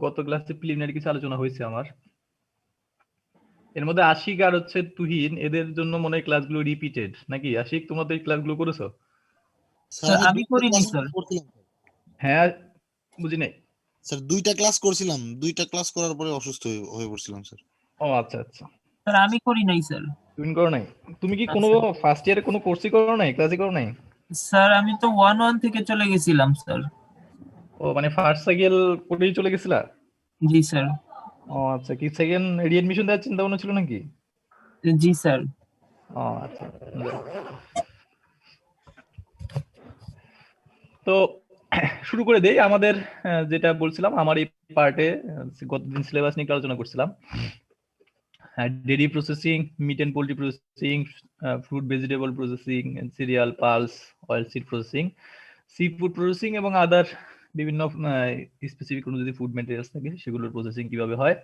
গত ক্লাসে প্রিলিমিনারি কিছু আলোচনা হয়েছে আমার। এর মধ্যে আশিক আর হচ্ছে তুহিন, এদের জন্য মনে হয় ক্লাসগুলো রিপিটেড নাকি? আশিক, তোমরা তো এই ক্লাসগুলো করেছো? স্যার আমি করিনি স্যার। হ্যাঁ, বুঝি নাই স্যার। 2টা ক্লাস করছিলাম, 2টা ক্লাস করার পরে অসুস্থ হয়ে পড়ছিলাম স্যার। ও আচ্ছা আচ্ছা, স্যার আমি করি নাই স্যার। তুমি করো নাই? তুমি কি কোনো ফার্স্ট ইয়ারে কোনো কোর্সই করো নাই, ক্লাসই করো নাই? স্যার আমি তো 1-1 থেকে চলে গেছিলাম স্যার। ও মানে ফার্স্ট সাইকেল করেই চলে গেছিলা? জি স্যার। ও আচ্ছা, কি সেকেন্ড রিএডমিশন দেওয়ার চিন্তা ভাবনা ছিল নাকি? জি স্যার। ও আচ্ছা। তো শুরু করে দেই আমাদের যেটা বলছিলাম, আমার এই পার্টে গতদিন সিলেবাস নিয়ে আলোচনা করছিলাম। Dairy processing, meat and poultry processing, fruit vegetable processing, cereal, pulse, oil seed processing, sea food processing এবং আদার বিভিন্ন স্পেসিফিক কোনো যদি ফুড ম্যাটেরিয়ালস থাকে সেগুলোর প্রসেসিং কিভাবে হয়,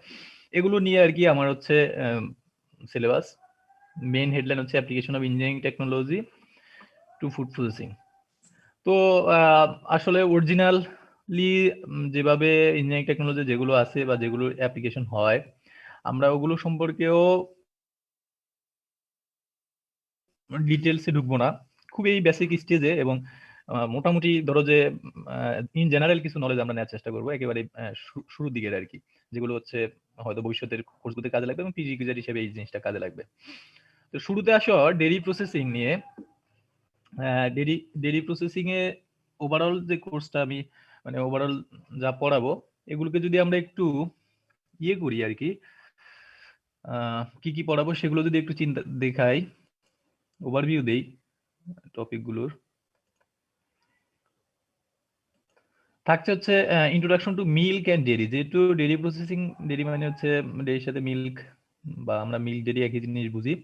এগুলো নিয়ে আর কি আমার হচ্ছে সিলেবাস। মেইন হেডলাইন হচ্ছে application of engineering technology to food processing. তো আসলে অরিজিনালি যেভাবে ইঞ্জিনিয়ারিং টেকনোলজি যেগুলো আছে বা যেগুলো অ্যাপ্লিকেশন হয়, আমরা ওগুলো সম্পর্কেও ডিটেলসে ঢুকবো না, খুবই বেসিক স্টেজে এবং মোটামুটি ধরো যে ইন জেনারেল কিছু নলেজ আমরা নেওয়ার চেষ্টা করবো একেবারে শুরুর দিকের আর কি, যেগুলো হচ্ছে হয়তো ভবিষ্যতের কোর্সগুলোতে কাজে লাগবে এবং পিজি কিউজার হিসেবে এই জিনিসটা কাজে লাগবে। তো শুরুতে আসো ডেরি প্রসেসিং নিয়ে। ডেরি প্রসেসিং এ ওভারঅল যে কোর্সটা আমি মানে ওভারঅল যা পড়াবো এগুলোকে যদি আমরা একটু ইয়ে করি আর কি, কি কি পড়াবো সেগুলো যদি একটু চিন্তা দেখাই, ওভারভিউ দেই টপিকগুলোর। থাকছে হচ্ছে introduction to milk and dairy, যেহেতু ডেয়ারি প্রসেসিং, ডেয়ারি মানে হচ্ছে ডেয়ারির সাথে মিল্ক বা আমরা মিল্ক ডেয়ারি একই জিনিস বুঝি।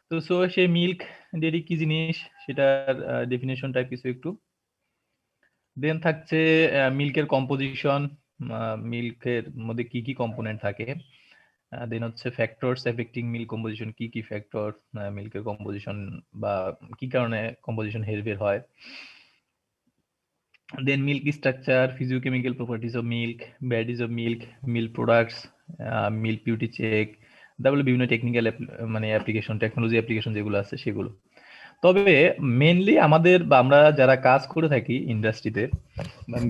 তো সো সেই মিল্ক ডেয়ারি কি জিনিস সেটার ডেফিনেশন টাইপ কিছু একটু। দেন থাকছে মিল্কের কম্পোজিশন, মিল্কের মধ্যে কি কি কম্পোনেন্ট থাকে। দেন হচ্ছে ফ্যাক্টরস এফেক্টিং মিল্ক কম্পোজিশন, কি কি ফ্যাক্টর মিল্কের কম্পোজিশন বা কি কারণে কম্পোজিশন হেরফের হয়। Then milk structure, physiochemical properties of milk, varieties of milk products, milk purity check, তারপরে বিভিন্ন টেকনিক্যাল মানে অ্যাপ্লিকেশন, টেকনোলজি অ্যাপ্লিকেশন যেগুলো আছে সেগুলো। তবে মেইনলি আমাদের বা আমরা যারা কাজ করে থাকি ইন্ডাস্ট্রিতে,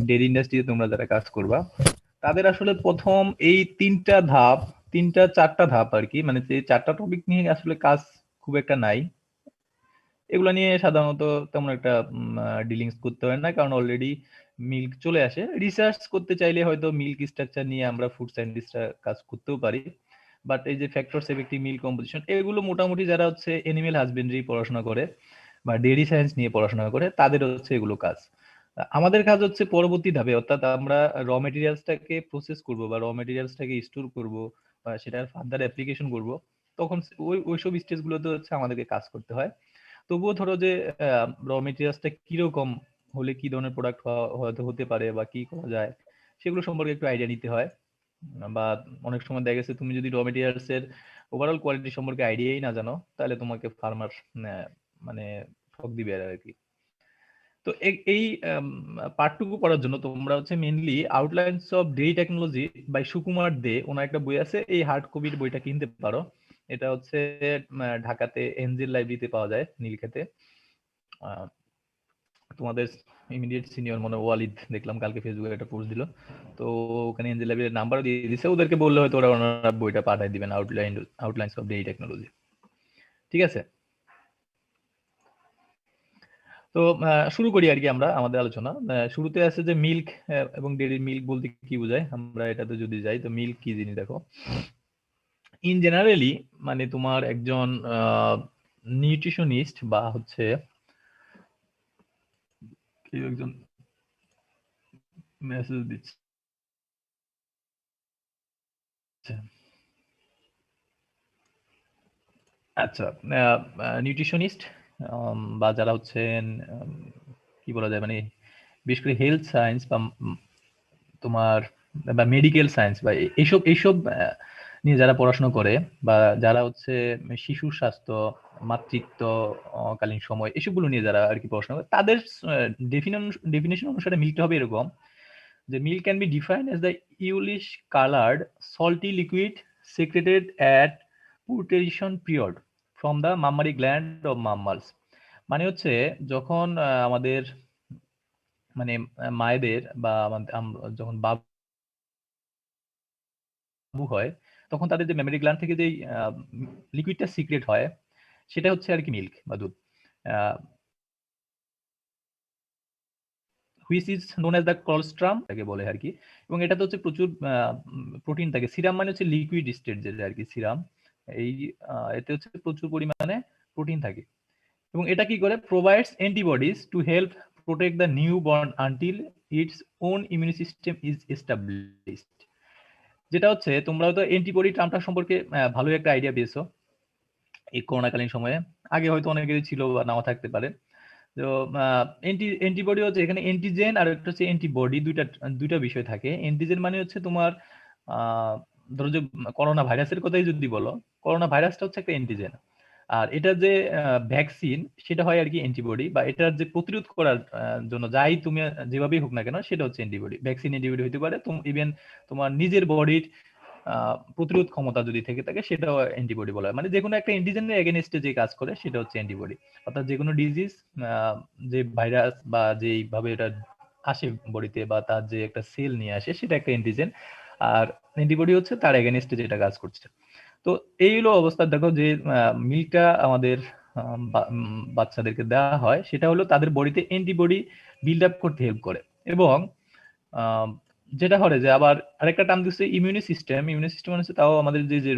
ডেইরি ইন্ডাস্ট্রিতে তোমরা যারা কাজ করবা, তাদের আসলে প্রথম এই চারটা ধাপ আর কি, মানে এই চারটা টপিক নিয়ে আসলে কাজ খুব একটা নাই। এগুলো নিয়ে সাধারণত তেমন একটা ডিলিংস করতে হয় না, কারণ অলরেডি মিল্ক চলে আসে। রিসার্চ করতে চাইলে হয়তো মিল্ক স্ট্রাকচার নিয়ে আমরা ফুড সায়েন্টিস্টরা কাজ করতেও পারি, বাট এই যে ফ্যাক্টরস এফেক্টিভ মিল্ক কম্পোজিশন এগুলো মোটামুটি যারা হচ্ছে এনিমেল হাজবেন্ডারি পড়াশোনা করে বা ডেয়ারি সায়েন্স নিয়ে পড়াশোনা করে তাদের হচ্ছে এগুলো কাজ। আমাদের কাজ হচ্ছে পরবর্তী ধাপে, অর্থাৎ আমরা র মেটেরিয়ালসটাকে প্রসেস করব বা র মেটেরিয়ালসটাকে স্টোর করব বা সেটার ফার্দার অ্যাপ্লিকেশন করব, তখন ওইসব স্টেজগুলোতে হচ্ছে আমাদেরকে কাজ করতে হয়। তবুও ধরো যে র মেটেরিয়ালসটা কিরকম হলে কি ধরনের প্রোডাক্ট হয়তো হতে পারে বা কি করা যায় সেগুলো সম্পর্কে একটু আইডিয়া নিতে হয়। বা অনেক সময় দেখা গেছে তুমি যদি র মেটেরিয়ালস এর ওভারঅল কোয়ালিটি সম্পর্কে আইডিয়াই না জানো, তাহলে তোমাকে ফার্মার মানে ঠক দিবে আর কি। তো এই পার্টটুকু পড়ার জন্য তোমরা হচ্ছে mainly outlines of dairy technology by Sukumar De, ওনার একটা বই আছে, এই হার্ড কপির বইটা কিনতে পারো। এটা হচ্ছে ঢাকাতে এনজিএল লাইব্রেরিতে পাওয়া যায়, নীলক্ষেতে। তোমাদের ইমিডিয়েট সিনিয়র মনে ওয়ালিদ দেখলাম কালকে ফেসবুকে একটা পোস্ট দিল, তো ওখানে এনজিএল লাইব্রেরির নাম্বারও দিয়ে দিছে, ওদেরকে বললে হয়তো ওনারা বইটা পাঠিয়ে দিবেন, আউটলাইনস অফ ডেইরি টেকনোলজি। ঠিক আছে, তো শুরু করি আর কি আমরা আমাদের আলোচনা। শুরুতে আছে যে মিল্ক এবং ডেইরি। মিল্ক বলতে কি বোঝায় আমরা এটাতে যদি যাই, তো মিল্ক কি জিনিস দেখো। ইন জেনারেলি মানে তোমার একজন নিউট্রিশনিস্ট বা হচ্ছে কেউ একজন মেসেজ দিচ্ছে, আচ্ছা, নিউট্রিশনিস্ট বা যারা হচ্ছেন কি বলা যায় মানে বিশেষ করে হেলথ সায়েন্স বা তোমার বা মেডিকেল সায়েন্স বা এইসব নিয়ে যারা পড়াশোনা করে বা যারা হচ্ছে শিশুর স্বাস্থ্য, মাতৃত্ব কালীন সময় এসবগুলো নিয়ে যারা আর কি পড়াশোনা করে, তাদের ডেফিনেশন অনুসারে মিলতে হবে এরকম The milk can be defined as the yellowish colored salty liquid secreted at putrefaction period from the mammary gland of mammals. মানে হচ্ছে যখন আমাদের মানে মায়েদের বা যখন বাবু হয় তখন তাদের যে মেমারি গ্ল্যান্ড থেকে যে লিকুইডটা সিক্রেট হয় সেটা হচ্ছে আর কি মিল্ক বা দুধ, which is known as the colostrum তাকে বলে আর কি। এবং এটাতে হচ্ছে প্রচুর প্রোটিন থাকে। সিরাম মানে হচ্ছে লিকুইড স্টেট যেটা আর কি সিরাম, এই এতে হচ্ছে প্রচুর পরিমাণে প্রোটিন থাকে। এবং এটা কি করে, provides antibodies to help protect the new born until its own ইমিউনি system is established. যেটা হচ্ছে তোমরাও তো অ্যান্টিবডি টার্মটা সম্পর্কে ভালোই একটা আইডিয়া পেয়েছো এই করোনাকালীন সময়ে, আগে হয়তো অনেকেরই ছিল বা নাও থাকতে পারে। তো অ্যান্টিবডি হচ্ছে এখানে অ্যান্টিজেন আর একটা হচ্ছে অ্যান্টিবডি, দুইটা বিষয় থাকে। অ্যান্টিজেন মানে হচ্ছে তোমার ধরো যে করোনা ভাইরাসের কথাই যদি বলো, করোনা ভাইরাসটা হচ্ছে একটা অ্যান্টিজেন, আর এটা যে ভ্যাকসিন সেটা হয় আর কি অ্যান্টিবডি, বা এটার যে প্রতিরোধ করার জন্য যাই তুমি যেভাবেই হোক না কেন সেটা হচ্ছে অ্যান্টিবডি। ভ্যাকসিন অ্যান্টিবডি হতে পারে, ইভেন তোমার নিজের বডির প্রতিরোধ ক্ষমতা যদি থেকে থাকে সেটাও অ্যান্টিবডি বলা হয়। মানে যে কোনো একটা অ্যান্টিজেনের এগেনস্টে যে কাজ করে সেটা হচ্ছে অ্যান্টিবডি। অর্থাৎ যে কোনো ডিজিজ, যে ভাইরাস বা যেইভাবে এটা আসে বডিতে বা তার যে একটা সেল নিয়ে আসে সেটা একটা অ্যান্টিজেন, আর অ্যান্টিবডি হচ্ছে তার এগেনস্টে যেটা কাজ করছে। তো এই হলো অবস্থা। দেখো যে মিল্কটা আমাদের বাচ্চাদেরকে দেওয়া হয় সেটা হলো তাদের বডিতে অ্যান্টিবডি বিল্ড আপ করতে হেল্প করে। এবং যেটা করে যে আবার আরেকটা টার্ম দিচ্ছে ইমিউনি সিস্টেম। ইমিউনি সিস্টেম হচ্ছে তাও আমাদের যে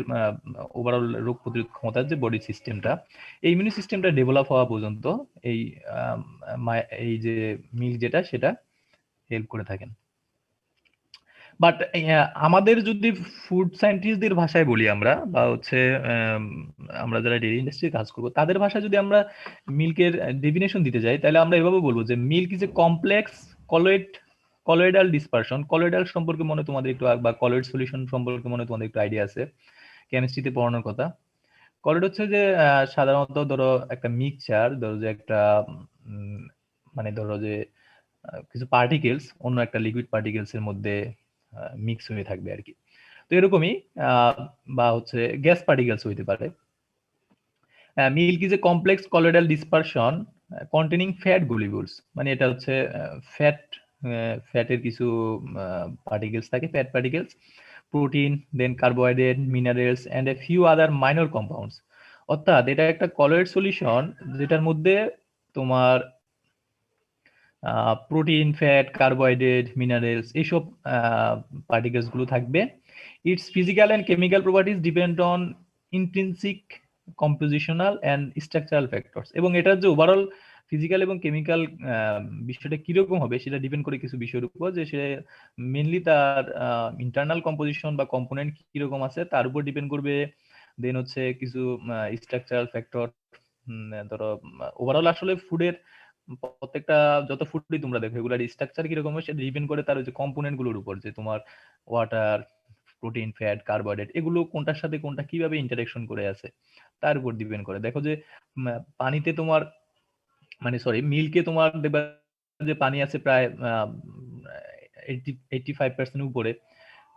ওভারঅল রোগ প্রতিরোধ ক্ষমতার যে বডি সিস্টেমটা, এই ইমিউনি সিস্টেমটা ডেভেলপ হওয়া পর্যন্ত এই এই যে মিল্ক যেটা সেটা হেল্প করে থাকেন। বাট আমাদের যদি ফুড সায়েন্টিস্টদের ভাষায় বলি আমরা, বা হচ্ছে আমরা যারা ডেইরি ইন্ডাস্ট্রি কাজ করবো তাদের ভাষায় যদি আমরা মিল্কের ডেফিনেশন দিতে যাই তাহলে আমরা এভাবে বলবো যে milk is a complex colloidal dispersion. Colloidal সম্পর্কে মনে তোমাদের একটু, বা কলয়েড সলিউশন সম্পর্কে মনে তোমাদের একটু আইডিয়া আছে কেমিস্ট্রিতে পড়ানোর কথা। কলয়েড হচ্ছে যে সাধারণত ধরো একটা মিক্সচার, ধরো যে একটা মানে ধরো যে কিছু পার্টিকেলস অন্য একটা লিকুইড পার্টিকেলস এর মধ্যে মিক্স হয়ে থাকবে আর কি। তো এরকমই বা হচ্ছে গ্যাস পার্টিকেলস হইতে পারে। Milk is a complex colloidal dispersion containing fat globules, মানে এটা হচ্ছে ফ্যাটের কিছু পার্টিকেলস থাকে, fat particles, protein, then carbohydrate, minerals and a few other minor compounds. অর্থাৎ এটা একটা কলয়েড সলিউশন যেটার মধ্যে তোমার প্রোটিন, ফ্যাট, কার্বোহাইড্রেট, মিনারেলস এইসব পার্টিকেলস গুলো থাকবে। Its physical and chemical properties depend on intrinsic, compositional and structural factors. এবং এটার যে ওভারঅল ফিজিক্যাল এবং কেমিক্যাল বিষয়টা কিরকম হবে সেটা ডিপেন্ড করে কিছু বিষয়ের উপর, যে সে মেনলি তার ইন্টারনাল কম্পোজিশন বা কম্পোনেন্ট কিরকম আছে তার উপর ডিপেন্ড করবে। দেন হচ্ছে কিছু স্ট্রাকচারাল ফ্যাক্টর, ধরো ওভারঅল আসলে ফুডের প্রত্যেকটা যত ফুডই তোমরা দেখো এগুলার স্ট্রাকচার কিরকম হয় সেটা ডিপেন্ড করে তার যে কম্পোনেন্ট গুলোর উপর, যে তোমার ওয়াটার, প্রোটিন, ফ্যাট, কার্বোহাইড্রেট এগুলো কোনটার সাথে কোনটা কিভাবে ইন্টারেকশন করে আছে তার উপর ডিপেন্ড করে। দেখো যে পানিতে তোমার মানে সরি মিল্কে তোমার দেখবা যে পানি আছে প্রায় 85% উপরে,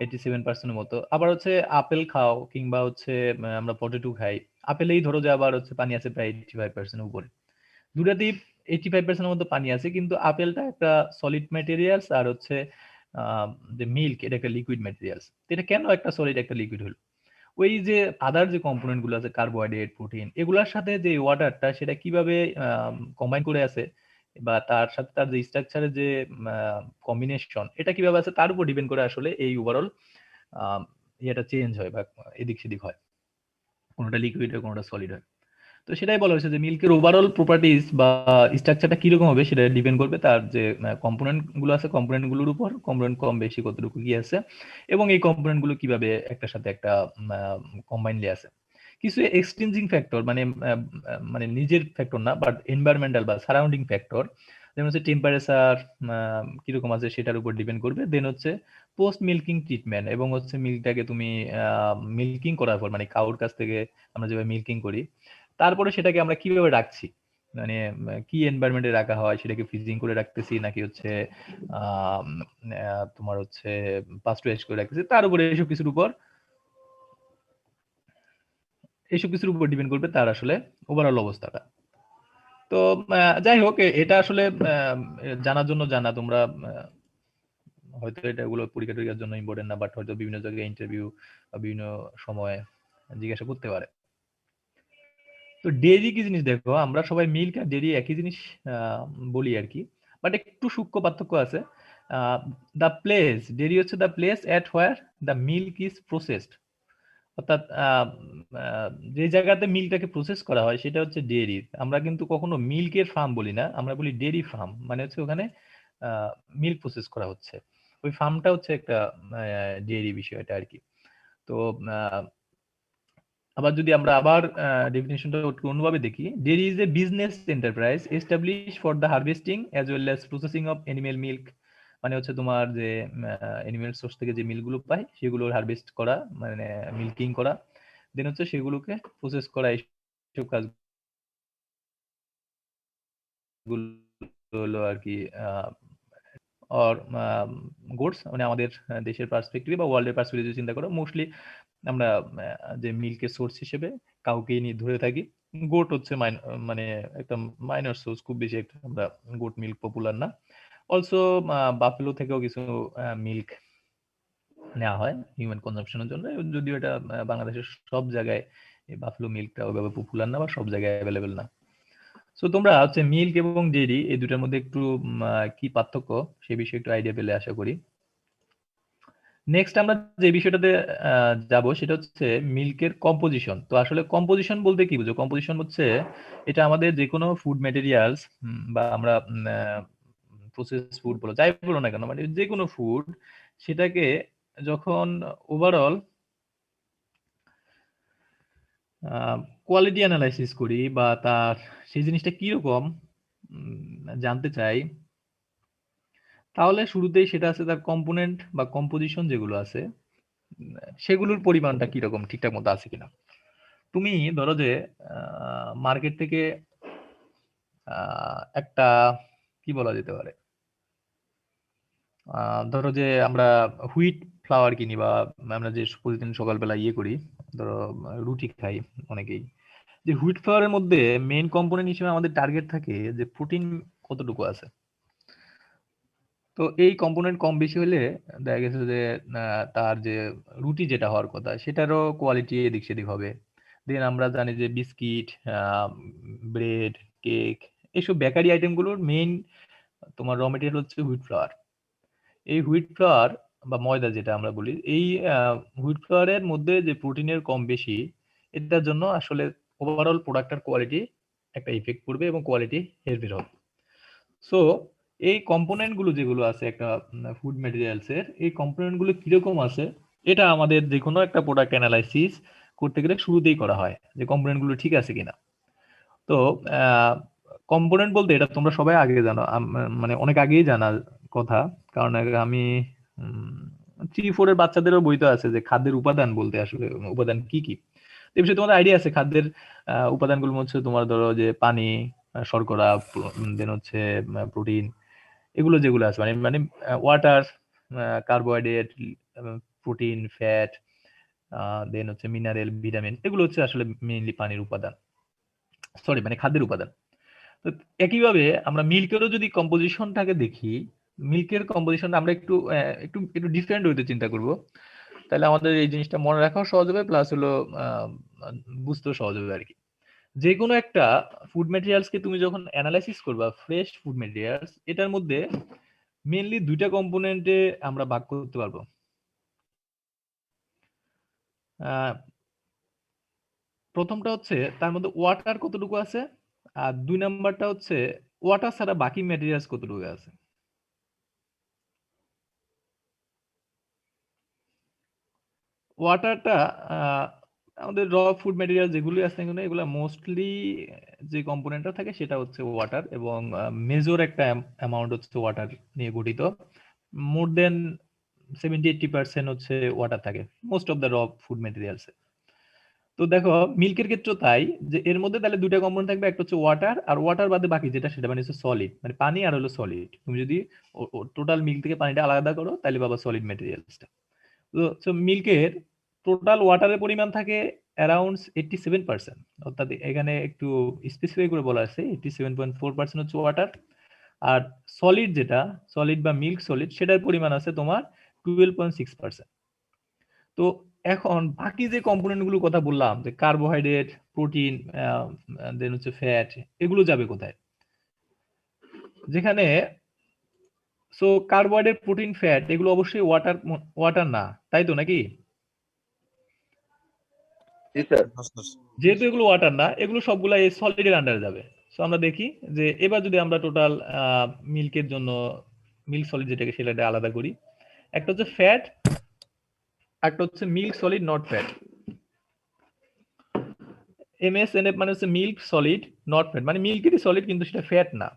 87% মতো। আবার হচ্ছে আপেল খাও কিংবা হচ্ছে আমরা পটেটো খাই, আপেলেই ধরো যে আবার হচ্ছে পানি আছে প্রায় 85% উপরে। দুটাতেই 85% মতো পানি আছে, কিন্তু আপেলটা একটা সলিড ম্যাটেরিয়ালস আর হচ্ছে যে মিল্ক এটা একটা লিকুইড ম্যাটেরিয়ালস। এটা কেন একটা সলিড একটা লিকুইড হলো, ওই যে আদার যে কম্পোনেন্ট গুলো আছে কার্বোহাইড্রেট, প্রোটিন এগুলোর সাথে যে ওয়াটারটা সেটা কিভাবে কম্বাইন করে আছে, বা তার সাথে তার যে স্ট্রাকচারের যে কম্বিনেশন এটা কিভাবে আছে তার উপর ডিপেন্ড করে আসলে এই ওভারঅল ইয়েটা চেঞ্জ হয় বা এদিক সেদিক হয়, কোনোটা লিকুইড হয় কোনোটা সলিড হয়। তো সেটাই বলা হয়েছে যে মিল্কের ওভারঅল প্রপার্টিজ বা স্ট্রাকচারটা কিরকম হবে সেটা ডিপেন্ড করবে তার যে কম্পোনেন্ট গুলো আছে কম্পোনেন্ট গুলোর উপর, কম্পোনেন্ট কম বেশি কতটুকু কি আছে, এবং এই কম্পোনেন্ট গুলো কিভাবে একটার সাথে একটা কম্বাইনলি আছে। কিছু এক্সট্রিনজিক ফ্যাক্টর মানে মানে নিজের ফ্যাক্টর না, বাট এনভায়রনমেন্টাল বা সারাউন্ডিং ফ্যাক্টর, যেমন হচ্ছে টেম্পারেচার কিরকম আছে সেটার উপর ডিপেন্ড করবে। দেন হচ্ছে পোস্ট মিল্কিং ট্রিটমেন্ট, এবং হচ্ছে মিল্কটাকে তুমি মিল্কিং করার পর মানে কাউর কাছ থেকে আমরা যেভাবে মিল্কিং করি তারপরে সেটাকে আমরা কিভাবে রাখছি, মানে কি এনভায়রনমেন্টে রাখা হয়, সেটাকে ফ্রিজিং করে রাখতেছি নাকি হচ্ছে তোমার হচ্ছে পাস্টুরাইজ করে রাখতেছে, তার উপরে এইসব কিছুর উপর ডিপেন্ড করবে তার আসলে ওভারঅল অবস্থাটা। তো যাই হোক, এটা আসলে জানার জন্য জানা, তোমরা হয়তো এটা এগুলো পরীক্ষা টরীক্ষার জন্য ইম্পর্টেন্ট না, বাট হয়তো বিভিন্ন জায়গায় ইন্টারভিউ বা বিভিন্ন সময় জিজ্ঞাসা করতে পারে। তো ডেইরি কি জিনিস, দেখো আমরা সবাই মিল্ক আর ডেইরি একই জিনিস বলি আর কি, বাট একটু সূক্ষ্ম পার্থক্য আছে। দ্য প্লেস, ডেইরি হচ্ছে the place at where the milk is processed, অর্থাৎ যে জায়গাতে মিল্কটাকে প্রসেস করা হয় সেটা হচ্ছে ডেইরি। আমরা কিন্তু কখনো মিল্কের ফার্ম বলি না, আমরা বলি ডেইরি ফার্ম, মানে হচ্ছে ওখানে মিল্ক প্রসেস করা হচ্ছে, ওই ফার্মটা হচ্ছে একটা ডেইরি বিষয়টা আর কি। তো আবার যদি আমরা আবার ডেফিনেশনটা একটু অন্যভাবে দেখি, dairy is a business enterprise establish for the harvesting as well as processing of animal milk, মানে হচ্ছে তোমার যে অ্যানিমেল সোর্স থেকে যে মিল্কগুলো পাই সেগুলোর হারভেস্ট করা, মানে মিল্কিং করা, দেন হচ্ছে সেগুলোকে প্রসেস করা, এইসব কাজগুলো হলো আর কি অর গুডস, মানে আমাদের দেশের পার্সপেক্টিভে বা ওয়ার্ল্ডের পার্সপেক্টিভে চিন্তা করো, মোস্টলি আমরা যে মিল্কের সোর্স হিসেবে কাউকেই নিয়ে ধরে থাকি। গোট হচ্ছে মানে একটা মাইনর সোর্স, খুব বেশি একটা আমরা গোট মিল্ক পপুলার না। অলসো বাফেলো থেকেও কিছু মিল্ক নেওয়া হয় হিউম্যান কনজাম্পশনের জন্য, যদিও এটা বাংলাদেশের সব জায়গায় এই বাফেলো মিল্কটা ওইভাবে পপুলার না বা সব জায়গায় অ্যাভেলেবেল না। সো তোমরা হচ্ছে মিল্ক এবং ডেইরি এই দুটার মধ্যে একটু কি পার্থক্য সে বিষয়ে একটু আইডিয়া পেলে আশা করি। নেক্সট আমরা যে বিষয়টাতে যাব সেটা হচ্ছে মিল্কের কম্পোজিশন। তো আসলে কম্পোজিশন বলতে কি বুঝো? কম্পোজিশন হচ্ছে এটা আমাদের যে কোনো ফুড ম্যাটেরিয়ালস বা আমরা প্রসেস ফুড বলো, যাই বলো না কেন, মানে যে কোনো ফুড, সেটাকে যখন ওভারঅল কোয়ালিটি অ্যানালাইসিস করি বা তার সেই জিনিসটা কিরকম জানতে চাই, তাহলে শুরুতেই সেটা আছে তার কম্পোনেন্ট বা কম্পোজিশন যেগুলো আছে সেগুলোর পরিমাণটা কিরকম ঠিকঠাক মতো আছে কিনা। তুমি ধরো যে মার্কেট থেকে একটা কি বলা যেতে পারে, ধরো যে আমরা হুইট ফ্লাওয়ার কিনি বা আমরা যে প্রতিদিন সকালবেলা ইয়ে করি, ধরো রুটি খাই অনেকেই, যে হুইট ফ্লাওয়ারের মধ্যে মেইন কম্পোনেন্ট হিসেবে আমাদের টার্গেট থাকে যে প্রোটিন কতটুকু আছে। তো এই কম্পোনেন্ট কম বেশি হলে দেখা গেছে যে তার যে রুটি যেটা হওয়ার কথা সেটারও কোয়ালিটি এদিক সেদিক হবে। দেন আমরা জানি যে বিস্কিট, ব্রেড, কেক, এইসব বেকারি আইটেমগুলোর মেইন তোমার র মেটেরিয়াল হচ্ছে হুইট ফ্লাওয়ার। এই হুইট ফ্লাওয়ার বা ময়দা যেটা আমরা বলি, এই হুইট ফ্লাওয়ারের মধ্যে যে প্রোটিনের কম বেশি, এটার জন্য আসলে ওভারঅল প্রোডাক্টের কোয়ালিটি একটা ইফেক্ট পড়বে এবং কোয়ালিটি হেরফের হবে। সো এই কম্পোনেন্ট গুলো যেগুলো আছে একটা ফুড ম্যাটেরিয়ালস এর, এই কম্পোনেন্ট গুলো কিরকম আছে এটা আমাদের যে কোনো একটা প্রোডাক্ট অ্যানালাইসিস করতে গেলে শুরুতেই করা হয়, যে কম্পোনেন্ট গুলো ঠিক আছে কিনা। তো কম্পোনেন্ট বলতে এটা তোমরা সবাই আগে জানো, মানে অনেক আগেই জানার কথা, কারণ আমি 3-4 এর বাচ্চাদেরও বইতে আছে যে খাদ্যের উপাদান বলতে আসলে উপাদান কি কি। এই বিষয়ে তোমাদের আইডিয়া আছে? খাদ্যের উপাদানগুলো হচ্ছে তোমার ধরো যে পানি, শর্করা, দেন হচ্ছে প্রোটিন, এগুলো যেগুলো আছে, মানে মানে ওয়াটার, কার্বোহাইড্রেট, প্রোটিন, ফ্যাট, দেন হচ্ছে মিনারেল, ভিটামিন, এগুলো হচ্ছে আসলে মেইনলি পানির উপাদান, সরি মানে খাদ্যের উপাদান। তো একইভাবে আমরা মিল্কেরও যদি কম্পোজিশনটাকে দেখি, মিল্কের কম্পোজিশন আমরা একটু একটু একটু ডিফারেন্ট হইতে চিন্তা করব, তাহলে আমাদের এই জিনিসটা মনে রাখাও সহজ হবে, প্লাস হলো বুঝতেও সহজ হবে আর কি। যে কোনো একটা ফুড ম্যাটেরিয়ালস কে তুমি যখন অ্যানালাইসিস করবা, ফ্রেশ ফুড ম্যাটেরিয়ালস, এটার মধ্যে মেইনলি দুইটা কম্পোনেন্টে আমরা ভাগ করতে পারবো। প্রথমটা হচ্ছে তার মধ্যে ওয়াটার কতটুকু আছে, আর 2 নাম্বারটা হচ্ছে ওয়াটার ছাড়া বাকি ম্যাটেরিয়ালস কতটুকু আছে। ওয়াটারটা আমাদের র ফুড ম্যাটেরিয়াল যেগুলি আছে এগুলো, এগুলো মোস্টলি যে কম্পোনেন্টটা থাকে সেটা হচ্ছে ওয়াটার, এবং মেজর একটা অ্যামাউন্ট হচ্ছে ওয়াটার নিয়ে গঠিত। মোর দেন 70-80% হচ্ছে ওয়াটার থাকে মোস্ট অফ দ্য র ফুড ম্যাটেরিয়ালস। তো দেখো মিল্কের ক্ষেত্রে তাই, যে এর মধ্যে তাহলে দুইটা কম্পোনেন্ট থাকবে, একটা হচ্ছে ওয়াটার, আর ওয়াটার বাদে বাকি যেটা সেটা মানে হচ্ছে সলিড, মানে পানি আর হলো সলিড। তুমি যদি টোটাল মিল্ক থেকে পানিটা আলাদা করো তাহলে পাবা সলিড ম্যাটেরিয়ালসটা। তো মিল্কের টোটাল ওয়াটারের পরিমাণ থাকে অ্যারাউন্ড 87%, অর্থাৎ এখানে একটু স্পেসিফাই করে বলা আছে 87.4% হচ্ছে ওয়াটার। আর সলিড যেটা, সলিড বা মিল্ক সলিড, সেটার পরিমাণ আছে তোমার 12.6%। তো এখন বাকি যে কম্পোনেন্ট গুলো কথা বললাম, যে কার্বোহাইড্রেট, প্রোটিন, দেন হচ্ছে ফ্যাট, এগুলো যাবে কোথায়? যেখানে সো কার্বোহাইড্রেট, প্রোটিন, ফ্যাট এগুলো অবশ্যই ওয়াটার ওয়াটার না, তাই তো নাকি? জি স্যার। হ্যাঁ স্যার। যেহেতু এগুলো ওয়াটার না, এগুলো সবগুলা এই সলিডের আন্ডারে যাবে। সো আমরা দেখি যে এবার যদি আমরা টোটাল মিল্কের জন্য মিল্ক সলিড যেটাকে সেটা আলাদা করি, একটা হচ্ছে ফ্যাট, একটা হচ্ছে milk solid not fat. MSNF মানে হচ্ছে মিল্ক সলিড নট ফ্যাট, মানে মিল্কেরই সলিড কিন্তু সেটা ফ্যাট না।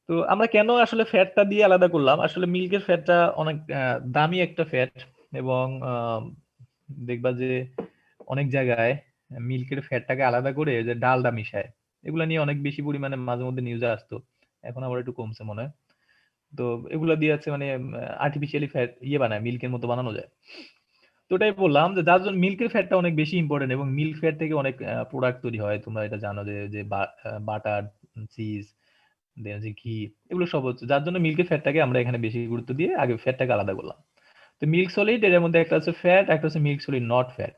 তো আমরা কেন আসলে ফ্যাটটা দিয়ে আলাদা করলাম? আসলে মিল্কের ফ্যাটটা অনেক দামি একটা ফ্যাট, এবং দেখবা যে অনেক জায়গায় মিল্কের ফ্যাটটাকে আলাদা করে যে ডালডা মিশায়, এগুলা নিয়ে অনেক বেশি পরিমাণে মাঝে মধ্যে নিউজে আসতো, এখন আবার একটু কমছে মনে হয়। তো এগুলা দিয়ে আছে মানে আর্টিফিশিয়ালি ফ্যাট বানায়, মিল্কের মতো বানানো যায়। তো ওটাই বললাম যে যার জন্য মিল্কের ফ্যাটটা অনেক বেশি ইম্পর্টেন্ট, এবং মিল্ক ফ্যাট থেকে অনেক প্রোডাক্ট তৈরি হয়, তোমরা এটা জানো যে যে বাটার, চিজ, দেন হচ্ছে ঘি, এগুলো সব হচ্ছে, যার জন্য মিল্কের ফ্যাটটাকে আমরা এখানে বেশি গুরুত্ব দিয়ে আগে ফ্যাটটাকে আলাদা করলাম। তো মিল্ক সলিড এর মধ্যে একটা আছে ফ্যাট, একটা হচ্ছে মিল্ক সলিড নট ফ্যাট।